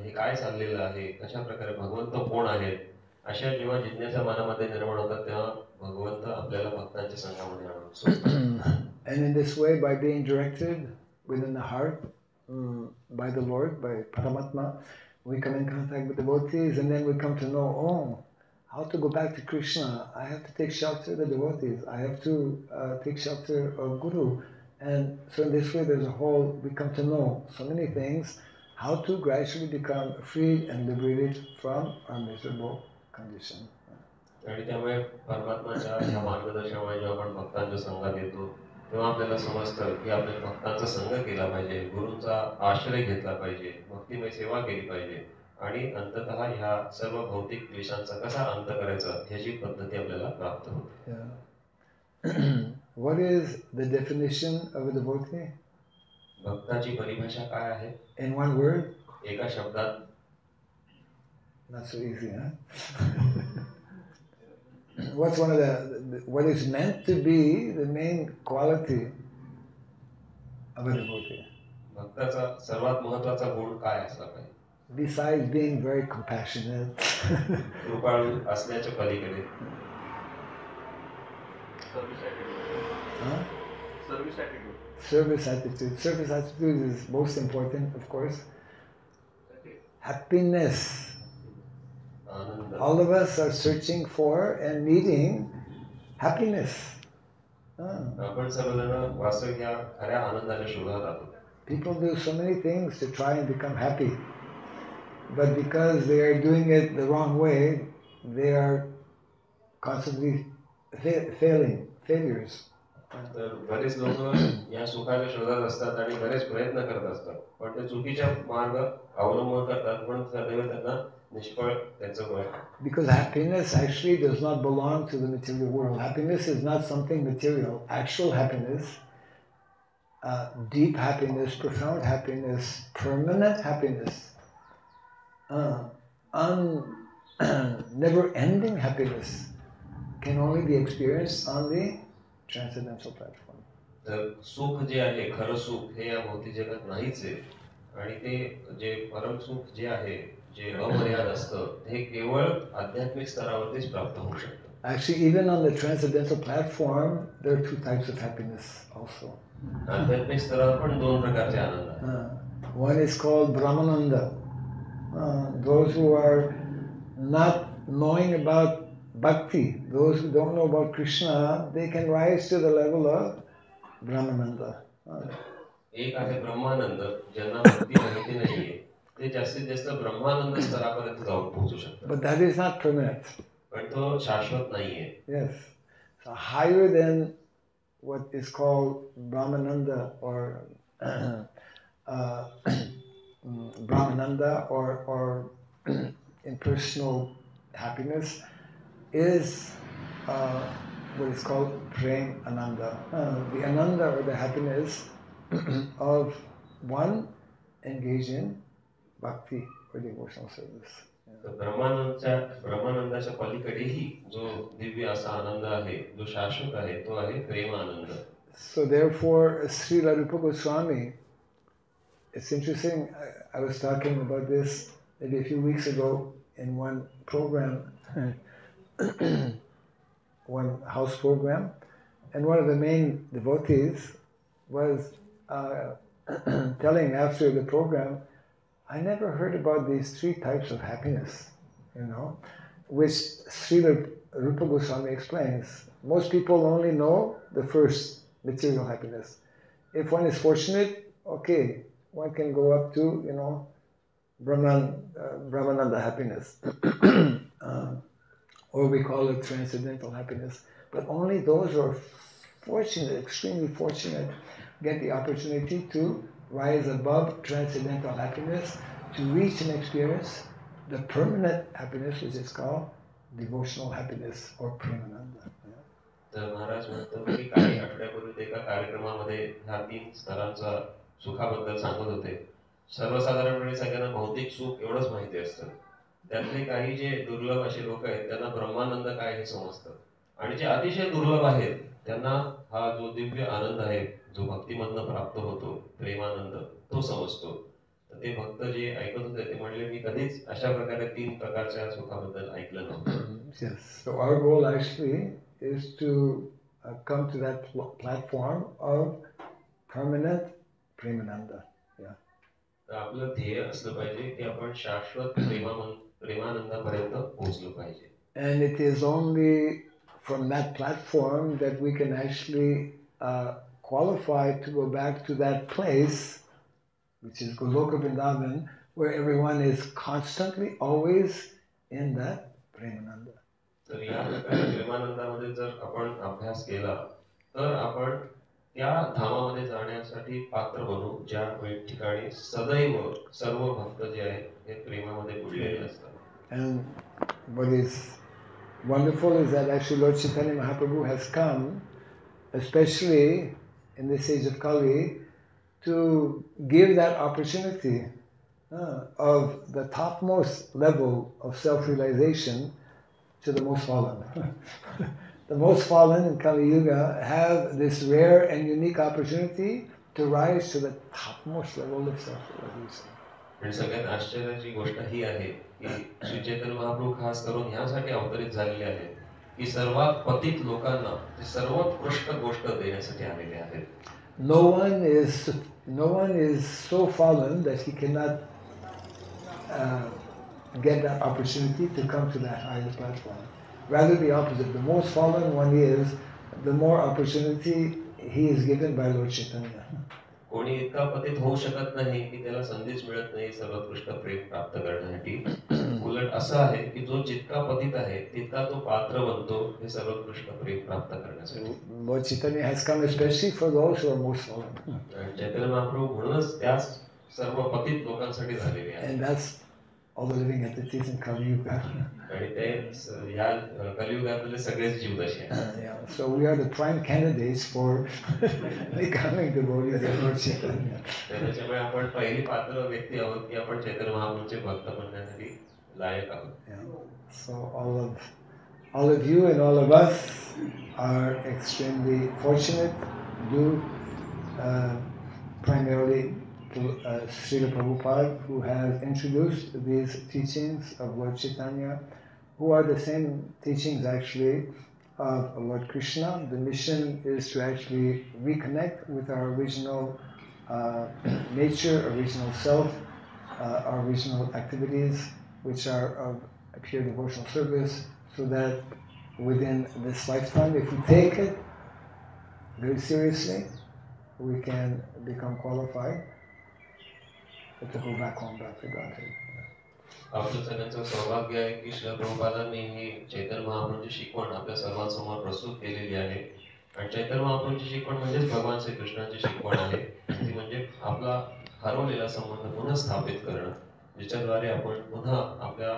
हे काय चाललेलं आहे, कशा प्रकारे भगवंत कोण आहेत, अशा जेव्हा जिज्ञासा मनामध्ये निर्माण होतात तेव्हा भगवंत आपल्याला भक्तांच्या संघामध्ये आणतो. And in this way, by being directed within the heart by the Lord, by Paramatma, we come in contact with devotees, and then we come to know, how to go back to Krishna. I have to take shelter of the devotees. I have to take shelter of Guru. And so in this way there's a whole, we come to know so many things, how to gradually become free and liberated from our miserable condition. आणि त्यामुळे परमात्माच्या ह्या मार्गदर्शनामुळे जेव्हा आपण भक्तांच्या संघात येतो तेव्हा आपल्याला समजतं की आपण भक्तांचा संघ केला पाहिजे, गुरूंचा आश्रय घेतला पाहिजे, भक्तिमय सेवा केली पाहिजे आणि अंततः ह्या सर्व भौतिक क्लेशांचा कसा अंत करायचा ह्याची पद्धती आपल्याला प्राप्त होते. What is the definition of a devotee? भक्ताची परिभाषा काय आहे? In one word? एका शब्दात? Not so easy, huh? What's one of what is meant to be the main quality of a devotee? भक्ताचा सर्वात महत्त्वाचा गुण काय असला पाहिजे? Besides being very compassionate, कृपाळू असण्याच्या पलीकडे service attitude. Service attitude is most important, of course. Happiness. All of us are searching for and needing happiness. आपण सर्वजण वास्तविक या खऱ्या आनंदाच्या शोधात आहोत. People do so many things to try and become happy, but because they are doing it the wrong way, they are constantly failures. तर बरेच लोक या सुखाच्या शोधात असतात आणि बरेच प्रयत्न करत असतात, पण ते चुकीच्या मार्ग अवलंबन करतात, पण सदैव त्यांना निष्फळ त्यांचं वय. Because happiness actually does not belong to the material world. Happiness is not something material. Actual happiness, deep happiness, profound happiness, permanent happiness, never-ending happiness can only be experienced on the transcendental platform. तर सुख जे आहे, खरं सुख हे या भौतिक जगात नाहीच आहे, आणि ते जे परम सुख जे आहे, जे अमर्याद असतं, हे केवळ आध्यात्मिक स्तरावरतीच प्राप्त होऊ शकतं. Actually, even on the transcendental platform, there are two types of happiness also. आध्यात्मिक स्तरावर पण दोन प्रकारचे आनंद आहेत. One is called Brahmananda. Those who are not knowing about bhakti, those who don't know about Krishna, they can rise to the level of Brahmananda. एक आहे ब्रह्मानंद, ज्यांना भक्ती माहिती नाहीये, ते जास्तीत जास्त ब्रह्मानंद स्तरापर्यंत जाऊन पोहोचू शकतात. But that is not permanent. पण तो शाश्वत नाहीये. Yes. So higher than what is called Brahmananda or Brahmananda or impersonal happiness is what is called Prem Ananda. The Ananda or the happiness of one engaged in bhakti or devotional service. ब्रह्मानंदाच्या पलीकडेही जो दिव्य असा आनंद आहे, जो शाश्वत आहे, तो आहे प्रेम आनंद. So therefore, Srila Rupa Goswami, it's interesting, I was talking about this maybe a few weeks ago in one program, one house program, and one of the main devotees was telling after the program, I never heard about these three types of happiness, which Srila Rupa Goswami explains. Most people only know the first, material happiness. If one is fortunate, okay, one can go up to, Brahmananda happiness, or we call it transcendental happiness. But only those who are fortunate, extremely fortunate, get the opportunity to rise above transcendental happiness to reach and experience the permanent happiness, which is called devotional happiness or Premananda. तर महाराज म्हणतो की काही आठवड्यापूर्वी एका कार्यक्रमामध्ये ह्या तीन स्तरांचा सुखाबद्दल सांगत होते. सर्वसाधारणपणे सगळ्यांना भौतिक सुख एवढंच माहिती असतं. त्यातले काही जे दुर्लभ असे लोक आहेत त्यांना ब्रह्मानंद काय हे समजतं, आणि जे अतिशय दुर्लभ आहेत त्यांना हा जो दिव्य आनंद आहे, जो भक्तिमधनं प्राप्त होतो, प्रेमानंद, तो समजतो. तर ते भक्त जे ऐकत होते ते म्हणले मी कधीच अशा प्रकारे तीन प्रकारच्या सुखाबद्दल ऐकलं नव्हतं. Yes, so our goal actually is to come to that platform of permanent Premananda. Yeah. तर आपलं ध्येय असलं पाहिजे की आपण शाश्वत प्रेमानंदापर्यंत पोहोचलो पाहिजे. And it is only from that platform that we can actually qualified to go back to that place, which is Goloka Vrindavan, where everyone is constantly, always in that Premananda. तर या प्रकारे प्रेमानंदामध्ये जर आपण अभ्यास केला तर आपण त्या धामामध्ये जाण्यासाठी पात्र बनू ज्या ठिकाणी सदैव सर्व भक्त जे आहेत हे प्रेमामध्ये बुडलेले असतात. And what is wonderful is that actually Lord Chaitanya Mahaprabhu has come, especially in this age of Kali, to give that opportunity of the topmost level of self-realization to the most fallen. The most fallen in Kali Yuga have this rare and unique opportunity to rise to the topmost level of self-realization. आणि सगळ्यात आश्चर्याची गोष्ट ही आहे की श्री चैतन्य महाप्रभू खास करून ह्यासाठी अवतरित झालेले आहेत की सर्वात पतित लोकांना ते सर्वोत्कृष्ट गोष्ट देण्यासाठी आलेले आहेत. No one is so fallen that he cannot get that opportunity to come to that higher platform. Rather the opposite. The most fallen one is, the more opportunity he is given by Lord Chaitanya. कोणी इतका पतित होऊ शकत नाही की त्याला संधीच मिळत नाही सर्वोत्कृष्ट प्रेम प्राप्त करण्यासाठी. उलट असं आहे की जो जितका पतित आहे तितका तो पात्र बनतो हे सर्वोत्कृष्ट प्रेम प्राप्त करण्यासाठी. Lord Chaitanya has come especially for those who are most fallen. Chaitanya Mahaprabhu म्हणूनच त्या सर्व पतित लोकांसाठी झालेले आहे. And that's all the living entities in Kali Yuga. आणि ते या कलियुगातले सगळेच जीव तसे आहेत. So we are the prime candidates for becoming devotees of Lord Chaitanya. त्याच्यामुळे आपण पहिली पात्र व्यक्ती आहोत की आपण चैतन्य महाप्रभूंचे भक्त बनण्यासाठी लायक आहोत. So all of you and all of us are extremely fortunate due primarily to Srila Prabhupada, who has introduced these teachings of Lord Chaitanya, who are the same teachings actually of Lord Krishna. The mission is to actually reconnect with our original nature, original self, our original activities, which are of pure devotional service, so that within this lifetime, if we take it very seriously, we can become qualified to go back home, back to Godhead. आपलं सगळ्यांचं सौभाग्य आहे की श्री प्रभुपादांनी ही चैतन्य महाप्रभूंची शिकवण आपल्या सर्वांसमोर प्रस्तुत केलेली आहे. आणि चैतन्य महाप्रभूंची शिकवण म्हणजेच भगवान श्रीकृष्णांची शिकवण आहे. ती म्हणजे आपला हरवलेला संबंध पुन्हा स्थापित करणं, ज्याच्याद्वारे आपण पुन्हा आपल्या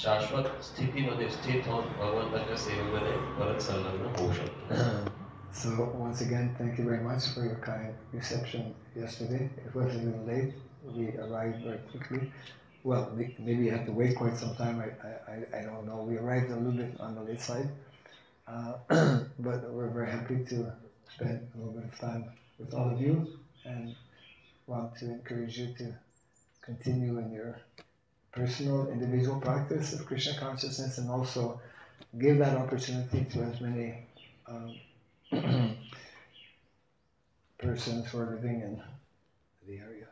शाश्वत स्थितीमध्ये स्थित होऊन भगवंताच्या सेवेमध्ये परत संलग्न होऊ शकतो. So once again, thank you very much for your kind reception yesterday. It was a little late. We arrived very quickly. Well, maybe you have to wait quite some time. I don't know. We arrived a little bit on the late side. But we're very happy to spend a little bit of time with all of you and want to encourage you to continue in your personal, individual practice of Krishna consciousness and also give that opportunity to as many persons who are living in the area.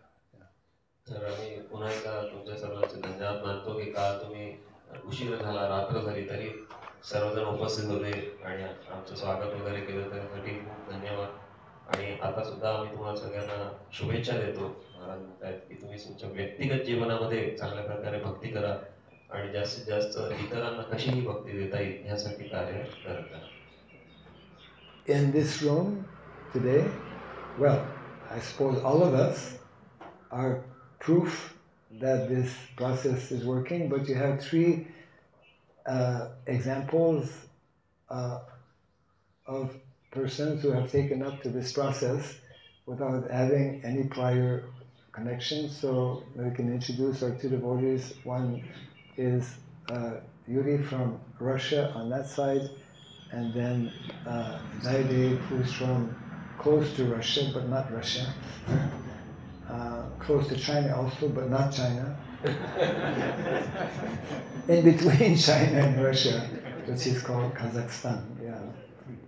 तर आम्ही पुन्हा एकदा तुमच्या सर्वांचे धन्यवाद मानतो की काल तुम्ही उशीर झाला, रात्र झाली तरी सर्वजण उपस्थित होते आणि आमचं स्वागत वगैरे केलं त्यासाठी खूप धन्यवाद. आणि आता सुद्धा आम्ही तुम्हाला सगळ्यांना शुभेच्छा देतो. महाराज म्हणतात की तुम्ही तुमच्या व्यक्तिगत जीवनामध्ये चांगल्या प्रकारे भक्ती करा आणि जास्तीत जास्त इतरांना कशीही भक्ती देता येईल यासाठी कार्य करत राहा. In this room today, well, I suppose all of us are proof that this process is working, but you have three examples of persons who have taken up to this process without having any prior connection. So we can introduce our two devotees. One is Yuri from Russia on that side, and then Jaidev, who's from close to Russia, but not Russia. Close to China also, but not China. In between China and Russia, which is called Kazakhstan. Yeah.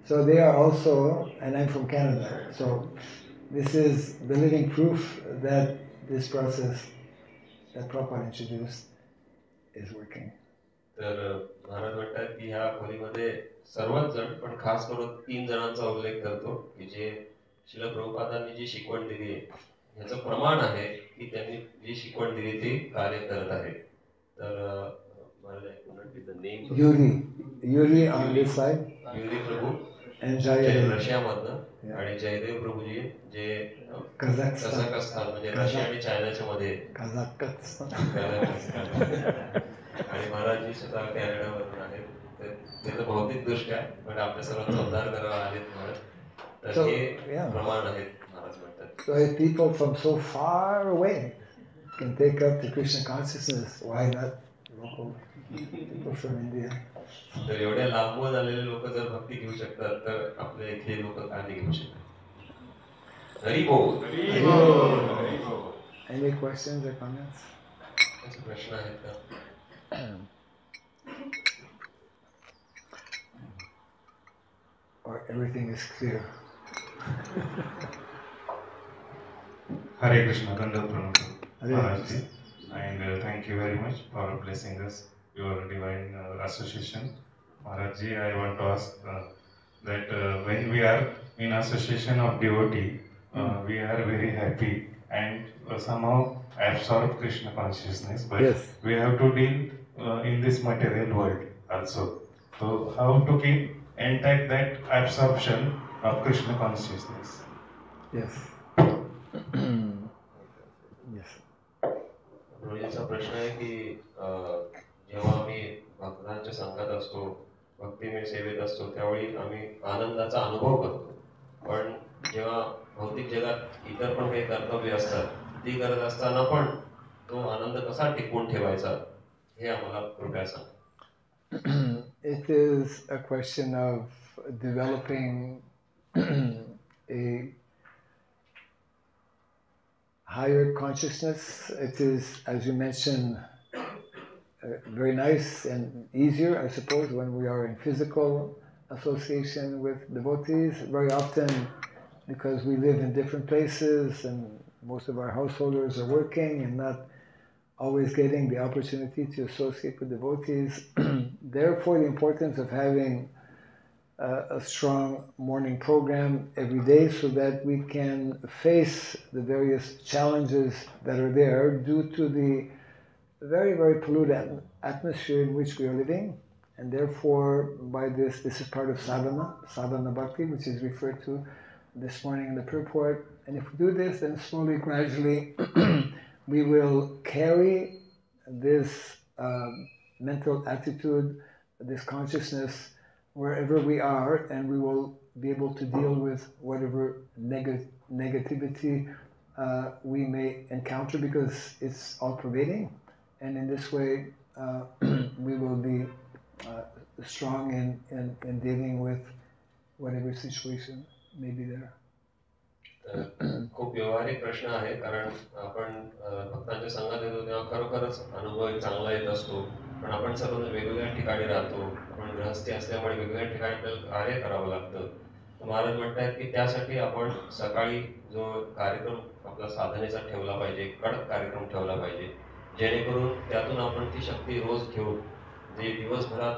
So they are also, and I'm from Canada. So this is the living proof that this process that Prabhupada introduced is working. तर महाराज वाटतं की ह्या खोलीमध्ये सर्वच जण, पण खास करून 3 जणांचा उल्लेख करतो की जे श्रील प्रभुपादांनी जी शिकवण दिली आहे ह्याचं प्रमाण आहे की त्यांनी जी शिकवण दिली ती कार्य करत आहे. तर Yuri on this side. Yuri Prabhu And Jayadev. रशियामधनं आणि जयदेव प्रभूजी जे Kazakhstan. कझाकस्तान म्हणजे रशिया आणि चायनाच्या मध्ये Kazakhstan. आणि महाराजजी सुद्धा कॅनडावरून आहेत. ते तर भौतिक दृष्ट्या पण आपल्या सर्वांचा उद्धार करावा आहेत महाराज. तर हे प्रमाण आहेत महाराज म्हणतात. So if people from so far away can take up the Krishna consciousness, why not local people from India? तर एवढ्या लांबून आलेले लोक जर भक्ती घेऊ शकतात तर आपल्या इथले लोक का नाही घेऊ शकतात. हरी बोल. Any questions or comments? प्रश्न आहेत का? Or everything is clear? Hare Krishna, Dandavat Pranam, Hare Maharajji, and thank you very much for blessing us, your divine association. Maharajji, I want to ask that when we are in association of devotee, we are very happy and somehow absorb Krishna consciousness, but Yes. we have to deal in this material world also. So how to keep intact that absorption of Krishna consciousness? Yes. Yes. रोजीचा प्रश्न आहे की जेव्हा आम्ही भक्तांच्या संघात असतो, भक्तिमय सेवेत असतो, त्यावेळी आम्ही आनंदाचा अनुभव करतो. पण जेव्हा भौतिक जगात इतर पण काही कर्तव्य असतात, ती करत असताना पण तो आनंद कसा टिकवून ठेवायचा हे आम्हाला कृपया सांगा. It is a question of developing a higher consciousness. It is, as you mentioned, very nice and easier, I suppose, when we are in physical association with devotees. Very often, because we live in different places and most of our householders are working and not always getting the opportunity to associate with devotees. Therefore, the importance of having a strong morning program every day so that we can face the various challenges that are there due to the very, very polluted atmosphere in which we are living. And therefore, by this is part of sadhana bhakti, which is referred to this morning in the purport. And if we do this, then slowly, gradually, we will carry this mental attitude, this consciousness, wherever we are, and we will be able to deal with whatever negativity we may encounter, because it's all pervading. And in this way, we will be strong in dealing with whatever situation may be there. खूप व्यवहारिक प्रश्न आहे, कारण आपण भक्तांच्या संघात येतो तेव्हा खरोखरच अनुभव एक चांगला येत असतो. पण आपण सर्व वेगवेगळ्या ठिकाणी राहतो, आपण गृहस्थी असल्यामुळे वेगवेगळ्या ठिकाणी आपल्याला कार्य करावं लागतं. महाराज म्हणतात की त्यासाठी आपण सकाळी जो कार्यक्रम आपला साधनेचा ठेवला पाहिजे, कडक कार्यक्रम ठेवला पाहिजे, जेणेकरून त्यातून आपण ती शक्ती रोज घेऊन जे दिवसभरात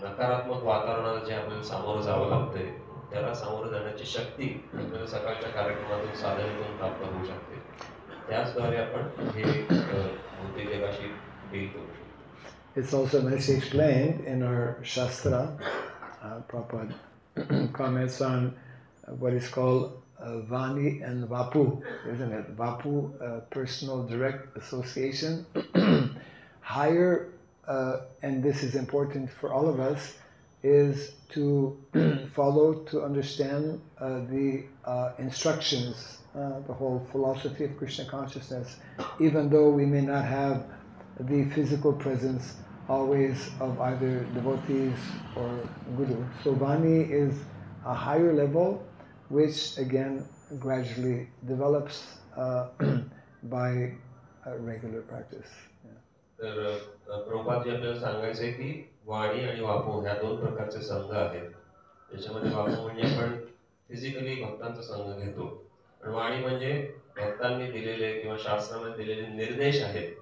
नकारात्मक वातावरणाला जे आपल्याला सामोरं जावं लागतंय त्याला सामोरं जाण्याची शक्ती आपल्याला सकाळच्या कार्यक्रमातून साधनेतून प्राप्त होऊ शकते. त्याचद्वारे आपण हे भौतिक जगाशी डील करू शकतो. It's also nicely explained in our Shastra. Prabhupada comments on what is called Vani and Vapu, isn't it? Vapu, personal direct association. Higher, and this is important for all of us, is to follow, to understand the instructions, the whole philosophy of Krishna consciousness, even though we may not have the physical presence always of either devotees or guru. So Vani is a higher level, which again gradually develops by regular practice. तर प्रभुपादजी आपल्याला सांगायचं आहे की वाणी आणि वापू ह्या दोन प्रकारचे संघ आहेत. त्याच्यामध्ये वापू म्हणजे आपण फिजिकली भक्तांचा संघ घेतो, आणि वाणी म्हणजे भक्तांनी दिलेले किंवा शास्त्रामध्ये दिलेले निर्देश आहेत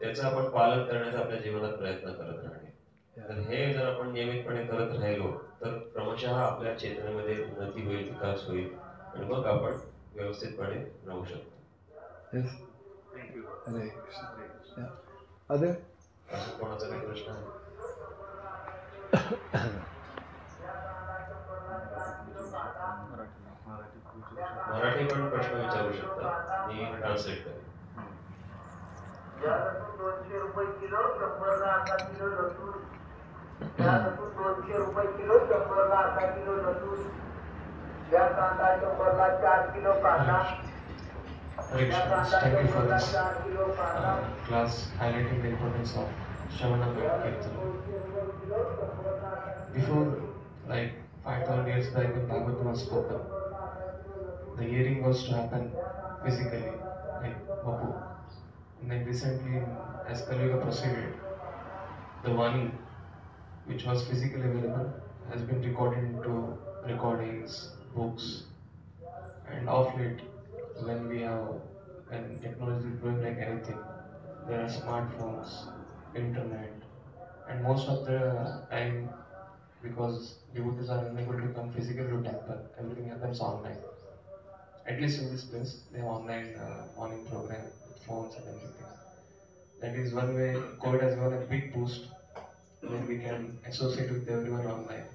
त्याचं आपण पालन करण्याचा आपल्या जीवनात प्रयत्न करत राहणे. तर हे जर आपण नियमितपणे करत राहिलो तर क्रमशः आपल्या चेतनेमध्ये उन्नती होईल, विकास होईल आणि मग आपण व्यवस्थितपणे राहू शकतो. Yes. Thank you. Hare Krishna. Yeah. Other? असं कोणाचा काही प्रश्न आहे? मराठी पण प्रश्न विचारू शकता, मी ट्रान्सलेट करेन. 200 रुपये किलो, 100 अर्धा किलो लसूण. 200 रुपये किलो, 100 अर्धा किलो लसूण. या कांदा 100 4 किलो कांदा. Hare Krishna. Thank you for this class highlighting the importance of Shravana Kirtan. Before, like 5,000 years back when Bhagavatam was spoken, the hearing was to happen physically, like Vapu. And then recently, as Kali Yuga proceeded, the Vani, which was physically available, has been recorded into recordings, books, and of late, when technology is growing like anything, there are smartphones, internet, and most of the time, because devotees are unable to come physically to temple, everything happens online. At least in this place, they have online morning program with phones and everything. That is one way COVID has given a big boost where we can associate with everyone online.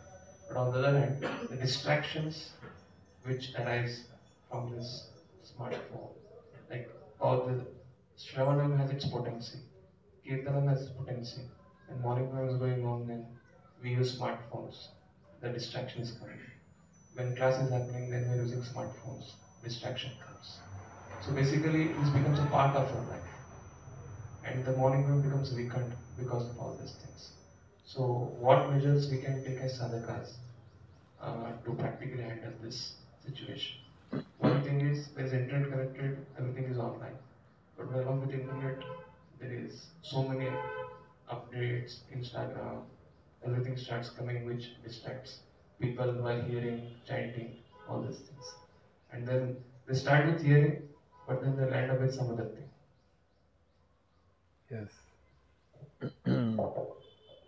But on the other hand, the distractions which arise from this smartphone, like all the Shravanam has its potency, Kirtanam has its potency, and morning program is going on, then we use smartphones. The distraction is coming. When class is happening, then we're using smartphones. Distraction comes. So basically, this becomes a part of our life, and the morning program becomes weakened because of all these things. So, what measures we can take as sadhakas to practically handle this situation? One thing is, there is internet connected, everything is online. But along with internet, there is so many updates, Instagram, everything starts coming which distracts people while hearing, chanting, all these things. And then they start with hearing, but then they'll end up with some other thing. Yes.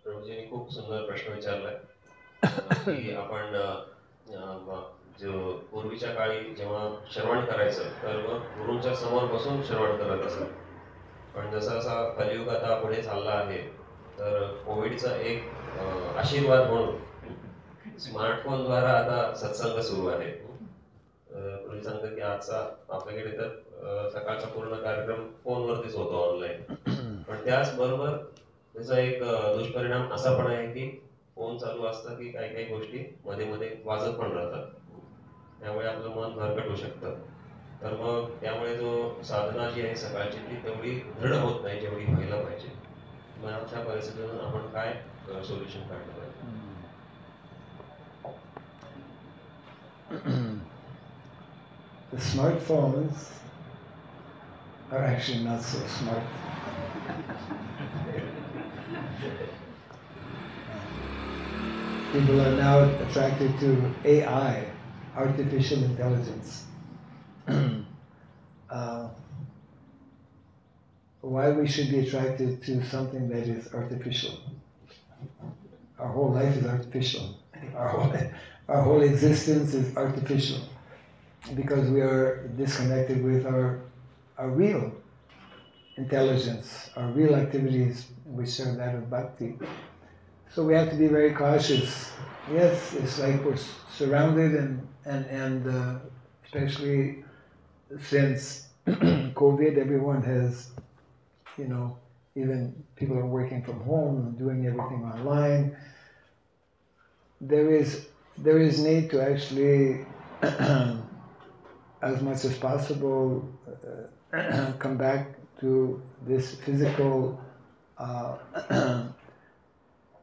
प्रभूजींनी खूप सुंदर प्रश्न विचारलाय की आपण जो पूर्वीच्या काळी जेव्हा श्रवण करायचं तर मग गुरूंच्या समोर बसून श्रवण करत असत. पण जसा जसा कलियुग आता पुढे चालला आहे तर कोविडचा एक आशीर्वाद म्हणून स्मार्टफोनद्वारा आता सत्संग सुरू आहे. पूर्वी सांगतात की आजचा आपल्याकडे तर सकाळचा पूर्ण कार्यक्रम फोनवरतीच होतो ऑनलाईन. पण त्याचबरोबर त्याचा एक दुष्परिणाम असा पण आहे की फोन चालू असता की काही काही गोष्टी मध्ये मध्ये वाजत पण राहतात. त्यामुळे आपलं मन भरकट होऊ शकतं. तर मग त्यामुळे जो साधना जी आहे सकाळची ती तेवढी दृढ होत नाही जेवढी व्हायला पाहिजे. मग अशा परिस्थितीतून आपण काय सोल्युशन काढलं पाहिजे? The smartphones are actually not so smart. People are now attracted to AI, artificial intelligence. Why we should be attracted to something that is artificial? Our whole life is artificial. Our whole existence is artificial because we are disconnected with our real intelligence, our real activities which are that of bhakti. So we have to be very cautious. Yes, it's like we're surrounded and especially since COVID, everyone has, even people are working from home and doing everything online. There is need to actually, as much as possible, come back to this physical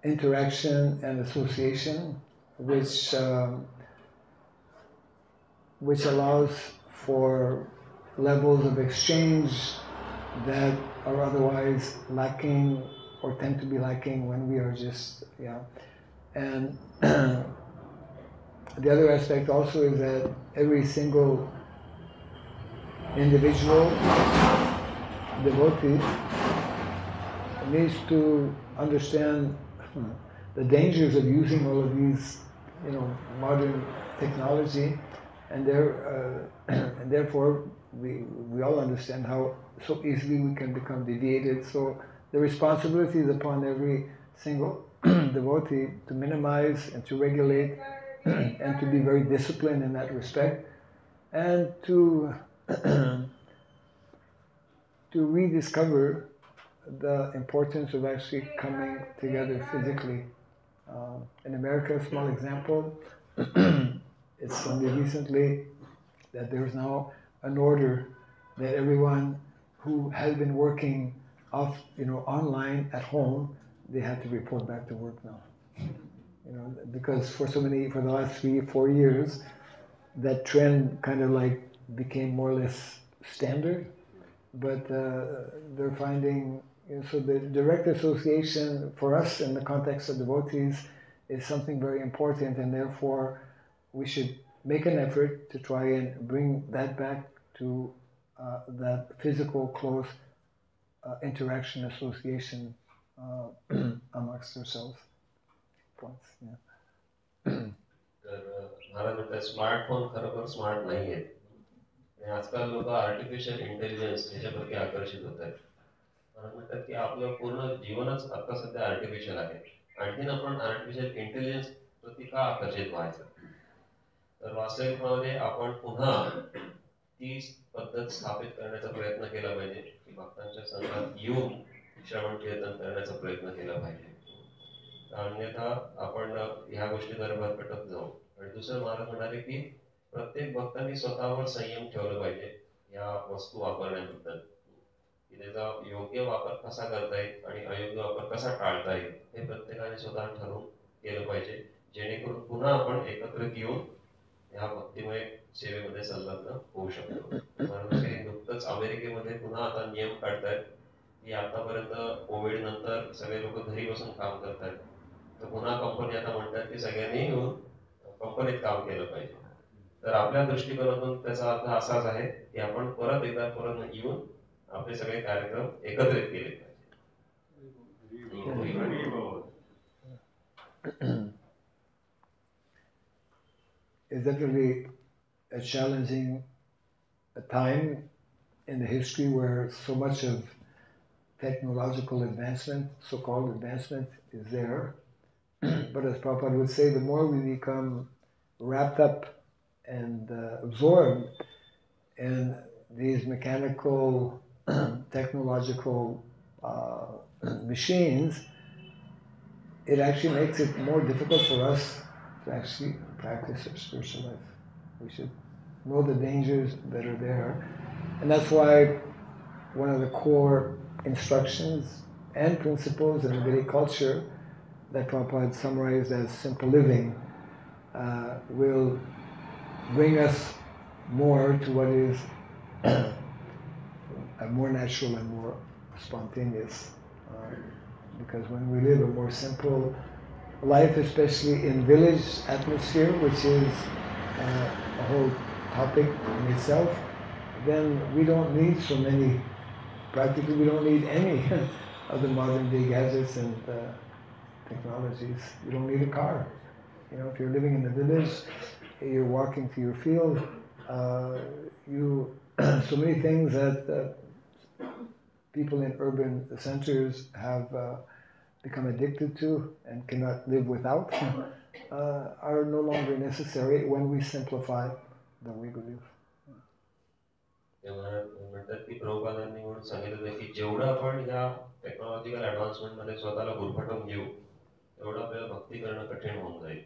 interaction and association, which allows for levels of exchange that are otherwise lacking or tend to be lacking when we are just, And the other aspect also is that every single individual devotee needs to understand the dangers of using all of these, modern technology, and and therefore we all understand how so easily we can become deviated. So the responsibility is upon every single devotee to minimize and to regulate and to be very disciplined in that respect, and to to rediscover the importance of actually coming together physically. In America, a small example, it's only recently that there's now an order that everyone who had been working online at home, they had to report back to work now. Because for the last 3-4 years, that trend kind of like became more or less standard. But they're finding, so the direct association for us in the context of devotees is something very important, and therefore we should make an effort to try and bring that back to that physical, close interaction, association amongst ourselves. Points, yeah. तर महाराज म्हणतात smartphone खरोखर smart नाही आहेत. आणि आजकाल लोक artificial intelligence याच्याप्रती आकर्षित होत आहेत. मला म्हणतात की आपलं पूर्ण जीवनच आता सध्या आर्टिफिशियल आहे. आणखीन आपण आर्टिफिशियल इंटेलिजन्स प्रती का आकर्षित व्हायचं? तर वास्तविकमध्ये आपण पुन्हा ती पद्धत स्थापित करण्याचा प्रयत्न केला पाहिजे की भक्तांच्या संघात येऊन श्रवण कीर्तन करण्याचा प्रयत्न केला पाहिजे. अन्यथा आपण ह्या गोष्टीवर भरकटत जाऊ. आणि दुसरं महाराज म्हणाले की प्रत्येक भक्तांनी स्वतःवर संयम ठेवला पाहिजे या वस्तू वापरण्याबद्दल, की त्याचा योग्य वापर कसा करता येईल आणि अयोग्य वापर कसा टाळता येईल हे प्रत्येकाने स्वतः ठरवून केलं पाहिजे, जेणेकरून पुन्हा आपण एकत्रित येऊन ह्या भक्तिमय सेवेमध्ये संलग्न होऊ शकतो. नुकतंच अमेरिकेमध्ये पुन्हा आता नियम काढतायत की आतापर्यंत कोविड नंतर सगळे लोक घरी बसून काम करतायत, तर पुन्हा कंपनी आता म्हणतात की सगळ्यांनी येऊन कंपनीत काम केलं पाहिजे. तर आपल्या दृष्टिकोनातून त्याचा अर्थ असाच आहे की आपण परत येऊन आपले सगळे कार्यक्रम एकत्रित केले पाहिजे. It's definitely a challenging time in the history where so much of technological advancement, so-called advancement, is there. But as Prabhupada would say, the more we become wrapped up and absorbed in these mechanical, technological machines, it actually makes it more difficult for us to actually practice our spiritual life. We should know the dangers that are there. And that's why one of the core instructions and principles in the Vedic culture that Prabhupada summarized as simple living will bring us more to what is more natural and more spontaneous. Because when we live a more simple life, especially in village atmosphere, which is a whole topic in itself, then we don't need so many, practically we don't need any of the modern day gadgets and technologies. You don't need a car. If you're living in the village, you're walking to your field, so many things that people in urban centers have become addicted to and cannot live without are no longer necessary when we simplify the way we live. म्हणतात की प्रभुपादांनी म्हणून सांगितलं की जेवढं आपण या technological advancement मध्ये स्वतःला गुरफटवून घेऊ तेवढं आपल्याला भक्ती करणं कठीण होऊन जाईल.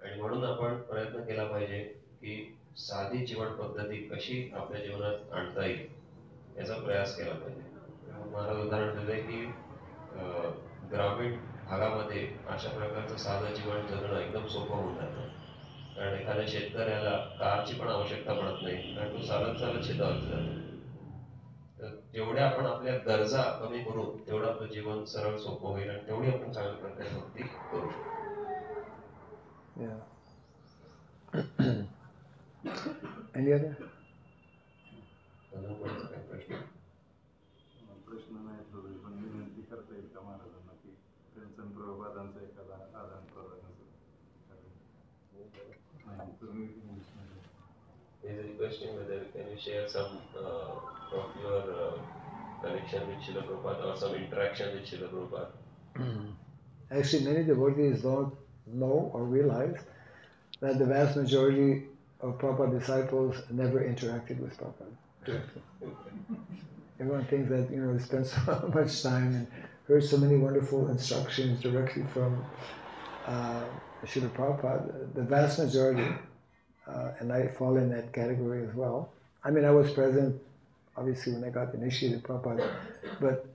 आणि म्हणून आपण प्रयत्न केला पाहिजे की साधी जीवन पद्धती कशी आपल्या जीवनात आणता येईल याचा प्रयास केला पाहिजे. महाराज उदाहरण दिलंय की ग्रामीण भागामध्ये अशा प्रकारचं साधं जीवन जगणं एकदम सोपं होऊन जातं. कारण एखाद्या शेतकऱ्याला कारची पण आवश्यकता पडत नाही, कारण तो चालत शेतावर जातो. तर जेवढ्या आपण आपल्या गरजा कमी करू तेवढं आपलं जीवन सरळ सोपं होईल आणि तेवढी आपण चांगल्या प्रकारे भक्ती करू शकतो. Any other? प्रश्न नाही, पण विनंती करता येईल का महाराजांना की त्यांचं प्रभुपादांचा एखादा He's requesting whether can you share some of your connection with Srila Prabhupada or some interaction with Srila Prabhupada. Actually, many devotees don't know or realize that the vast majority of Prabhupada disciples never interacted with Prabhupada directly. Everyone thinks that, they spend so much time and heard so many wonderful instructions directly from Srila Prabhupada. The vast majority, and I fall in that category as well. I mean, I was present, obviously, when I got initiated Prabhupada, but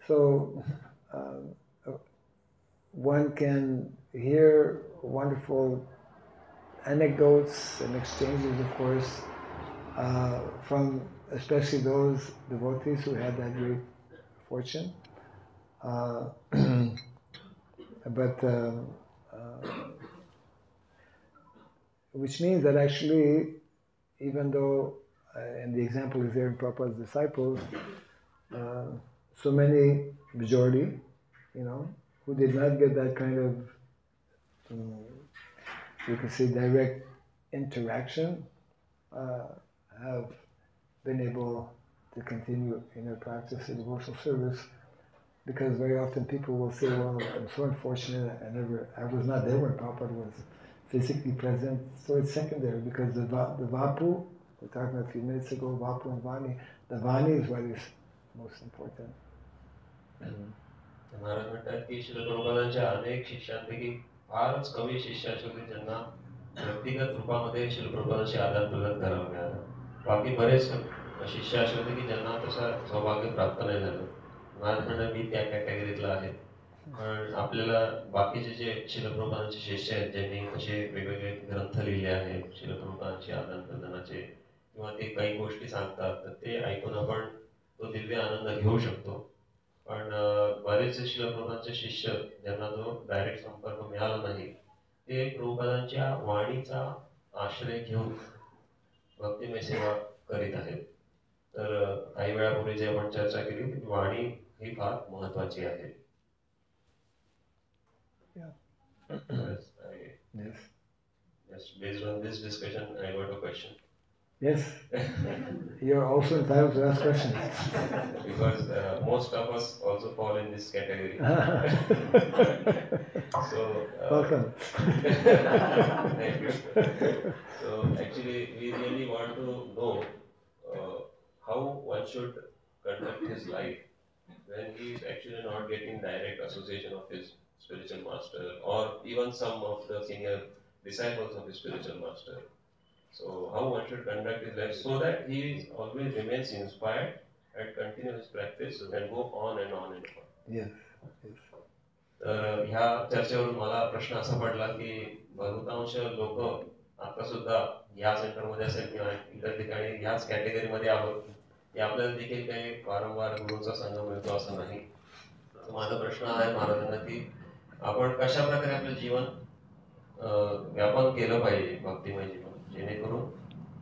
so one can hear wonderful anecdotes and exchanges, of course, from especially those devotees who had that great fortune. But which means that actually, even though, and the example is there in Prabhupada's disciples, so many, majority, who did not get that kind of, you could say, direct interaction, have been able to continue in their practice of devotional service, because very often people will say, well, I'm so unfortunate, I was not there when Prabhupada was physically present, so it's secondary, because the Vapu, we were talking a few minutes ago, Vapu and Vani, the Vani is what is most important. महाराज म्हणतात की श्री प्रभुपादांच्या अनेक शिष्यांपैकी फारच कमी शिष्य असे होते ज्यांना व्यक्तिगत रूपामध्ये श्री प्रभुपादांशी आदान प्रदान करावं मिळालं. बाकी बरेच शिष्य असे होते की ज्यांना तसा सौभाग्य प्राप्त नाही झालं. महाराज म्हणतात मी त्या कॅटेगरीतला आहे. पण आपल्याला बाकीचे जे श्री प्रभुपादांचे शिष्य आहेत ज्यांनी असे वेगवेगळे ग्रंथ लिहिले आहेत श्री प्रभुपादांशी आदान प्रदानाचे, किंवा ते काही गोष्टी सांगतात, तर ते ऐकून आपण तो दिव्य आनंद घेऊ शकतो. पण बरेचसे श्रील प्रभुपादांचे शिष्य ज्यांना जो डायरेक्ट संपर्क मिळाला नाही, ते प्रभुपादांच्या वाणीचा आश्रय घेऊन भक्तिमय सेवा करीत आहेत. तर काही वेळापूर्वी जे आपण चर्चा केली, वाणी ही फार महत्वाची आहे. Yes, based on this discussion, I got a question. Yes, you're also entitled to ask questions. Because most of us also fall in this category. So, welcome. Thank you. So actually, we really want to know how one should conduct his life when he is actually not getting direct association of his spiritual master, or even some of the senior disciples of his spiritual master. So how one should conduct his life so that he always remains inspired and continue his practice and go on and on and on. Yes. Yes. तर ह्या चर्चेवरून मला प्रश्न असा पडला की बहुतांश लोक आता सुद्धा या सेंटरमध्ये असेल किंवा इतर ठिकाणी ह्याच कॅटेगरीमध्ये आहोत की आपल्याला देखील काही वारंवार गुरूंचा संग मिळतो असं नाही. तर माझा प्रश्न आहे महाराजांना की आपण कशा प्रकारे आपलं जीवन व्यापन केलं पाहिजे भक्तिमय जीवन, जेणेकरून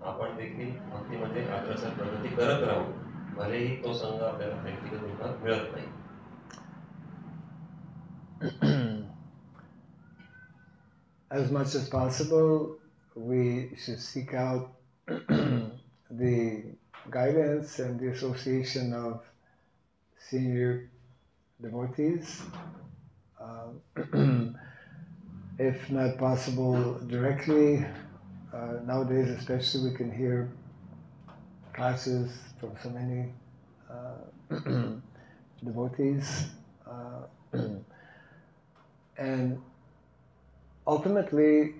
आपण देखील भक्तीमध्ये अग्रसर प्रगती करत राहू, भलेही तो संघ आपल्याला व्यक्तिगत रूपात मिळत नाही. As much as possible, we should seek out the guidance and the association of senior devotees. If not possible directly, nowadays especially we can hear classes from so many devotees. And ultimately,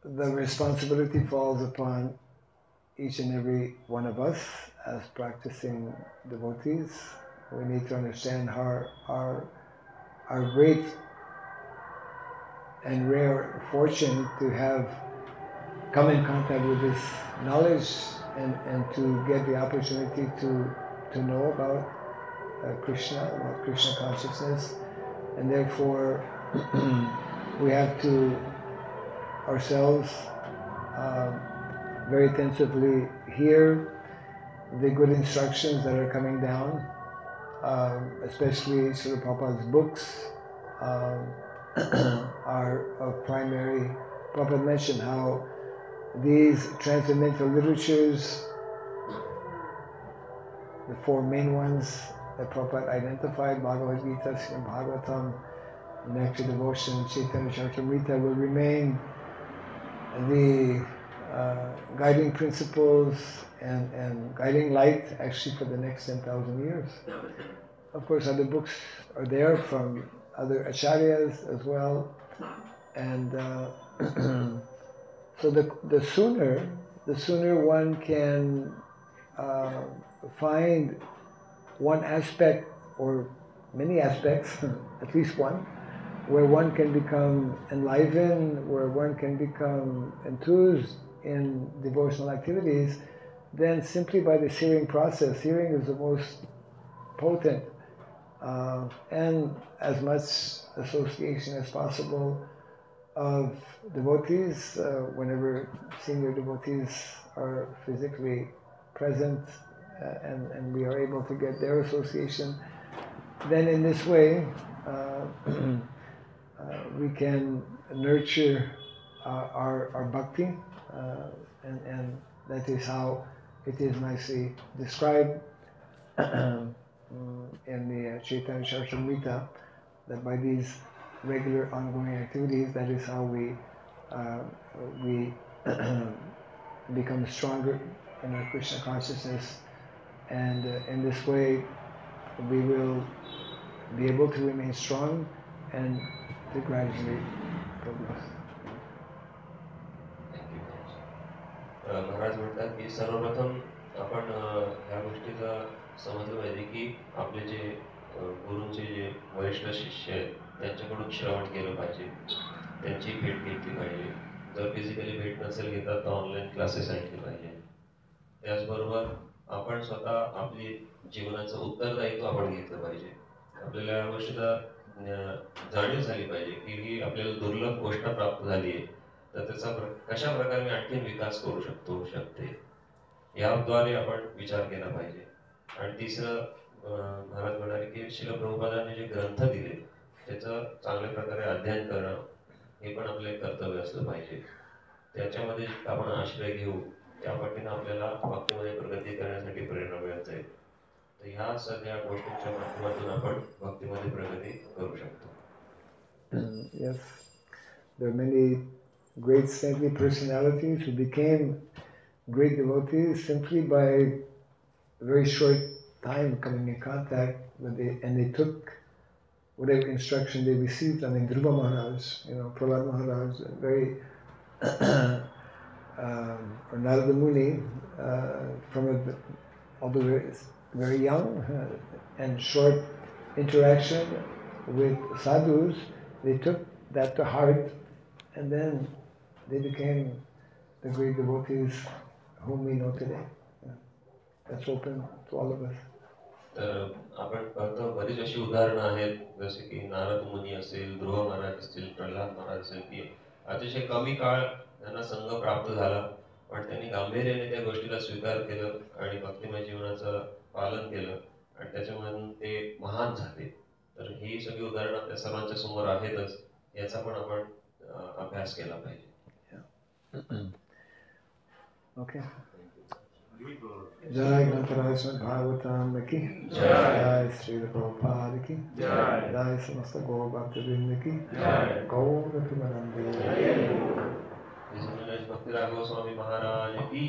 the responsibility falls upon each and every one of us as practicing devotees. We need to understand our great and rare fortune to have come in contact with this knowledge and to get the opportunity to know about Krishna, about Krishna consciousness, and therefore we have to ourselves very attentively hear the good instructions that are coming down, especially Srila Prabhupada's books, are of primary. Prabhupada mentioned how these transcendental literatures, the four main ones that Prabhupada identified, Bhagavad Gita, Srimad Bhagavatam, Nectar Devotion, Chaitanya Charitamrita, will remain the guiding principles and guiding light actually for the next 10,000 years. Of course, other books are there from other acharyas as well, and so the sooner one can find one aspect or many aspects, at least one, where one can become enlivened, where one can become enthused in devotional activities, then simply by the hearing process, hearing is the most potent, and as much association as possible of devotees, whenever senior devotees are physically present, and we are able to get their association, then in this way we can nurture our bhakti, and that is how it is nicely described in the Chaitanya Charitamrita, that by these regular ongoing activities, that is how we become stronger in our Krishna consciousness, and in this way we will be able to remain strong and to gradually progress. महाराज म्हणतात की सर्वप्रथम आपण ह्या गोष्टीचा समजलं पाहिजे की आपले जे गुरूंचे जे वरिष्ठ शिष्य आहेत त्यांच्याकडून श्रवण केलं पाहिजे, त्यांची भेट घेतली पाहिजे. जर फिजिकली भेट नसेल घेतात तर ऑनलाईन क्लासेस ऐकले पाहिजे. त्याचबरोबर आपण स्वतः आपली जीवनाचं उत्तरदायित्व आपण घेतलं पाहिजे. आपल्याला या गोष्टीचा जाणीव झाली पाहिजे की ही आपल्याला दुर्लभ गोष्ट प्राप्त झाली आहे, तर त्याचा कशा प्रकारे मी आणखी विकास करू शकते, याद्वारे आपण विचार केला पाहिजे. आणि तिसरं महाराज म्हणाले की श्रील प्रभुपादांनी जे ग्रंथ दिले त्याचं चांगल्या प्रकारे अध्ययन करणं हे पण आपलं एक कर्तव्य असलं पाहिजे. त्याच्यामध्ये आपण आश्रय घेऊ त्या पद्धतीने आपल्याला भक्तीमध्ये प्रगती करण्यासाठी प्रेरणा मिळत जाईल. तर ह्या सगळ्या गोष्टींच्या माध्यमातून आपण भक्तीमध्ये प्रगती करू शकतो. Yes, there are many great saintly personalities who became great devotees simply by a very short time coming in contact with and they took whatever instruction they received. I mean, Dhruva Maharaj, Prahlad Maharaj, very or Narada Muni, although very young and short interaction with sadhus, they took that to heart, and then they became the great devotees whom we know today. That's open to all of us. तर आपण पाहतो बरीच अशी उदाहरणं आहेत, जसे की नारद मुनी असेल, ध्रुव महाराज असतील, प्रल्हाद महाराज असेल, की अतिशय कमी काळ त्यांना संघ प्राप्त झाला, पण त्यांनी गांभीर्याने त्या गोष्टीला स्वीकार केलं आणि भक्तिमय जीवनाचं पालन केलं आणि त्याच्यामधून ते महान झाले. तर ही सगळी उदाहरणं आपल्या सर्वांच्या समोर आहेतच, याचा पण आपण अभ्यास केला पाहिजे. Okay. Jai Grantaraj Bhagavatam ki Jai Sri Prabhupada ki Jai Samasta Gaur Bhaktivinoda ki Gaur Premanande. Bhakti Raghav Swami Maharaj ki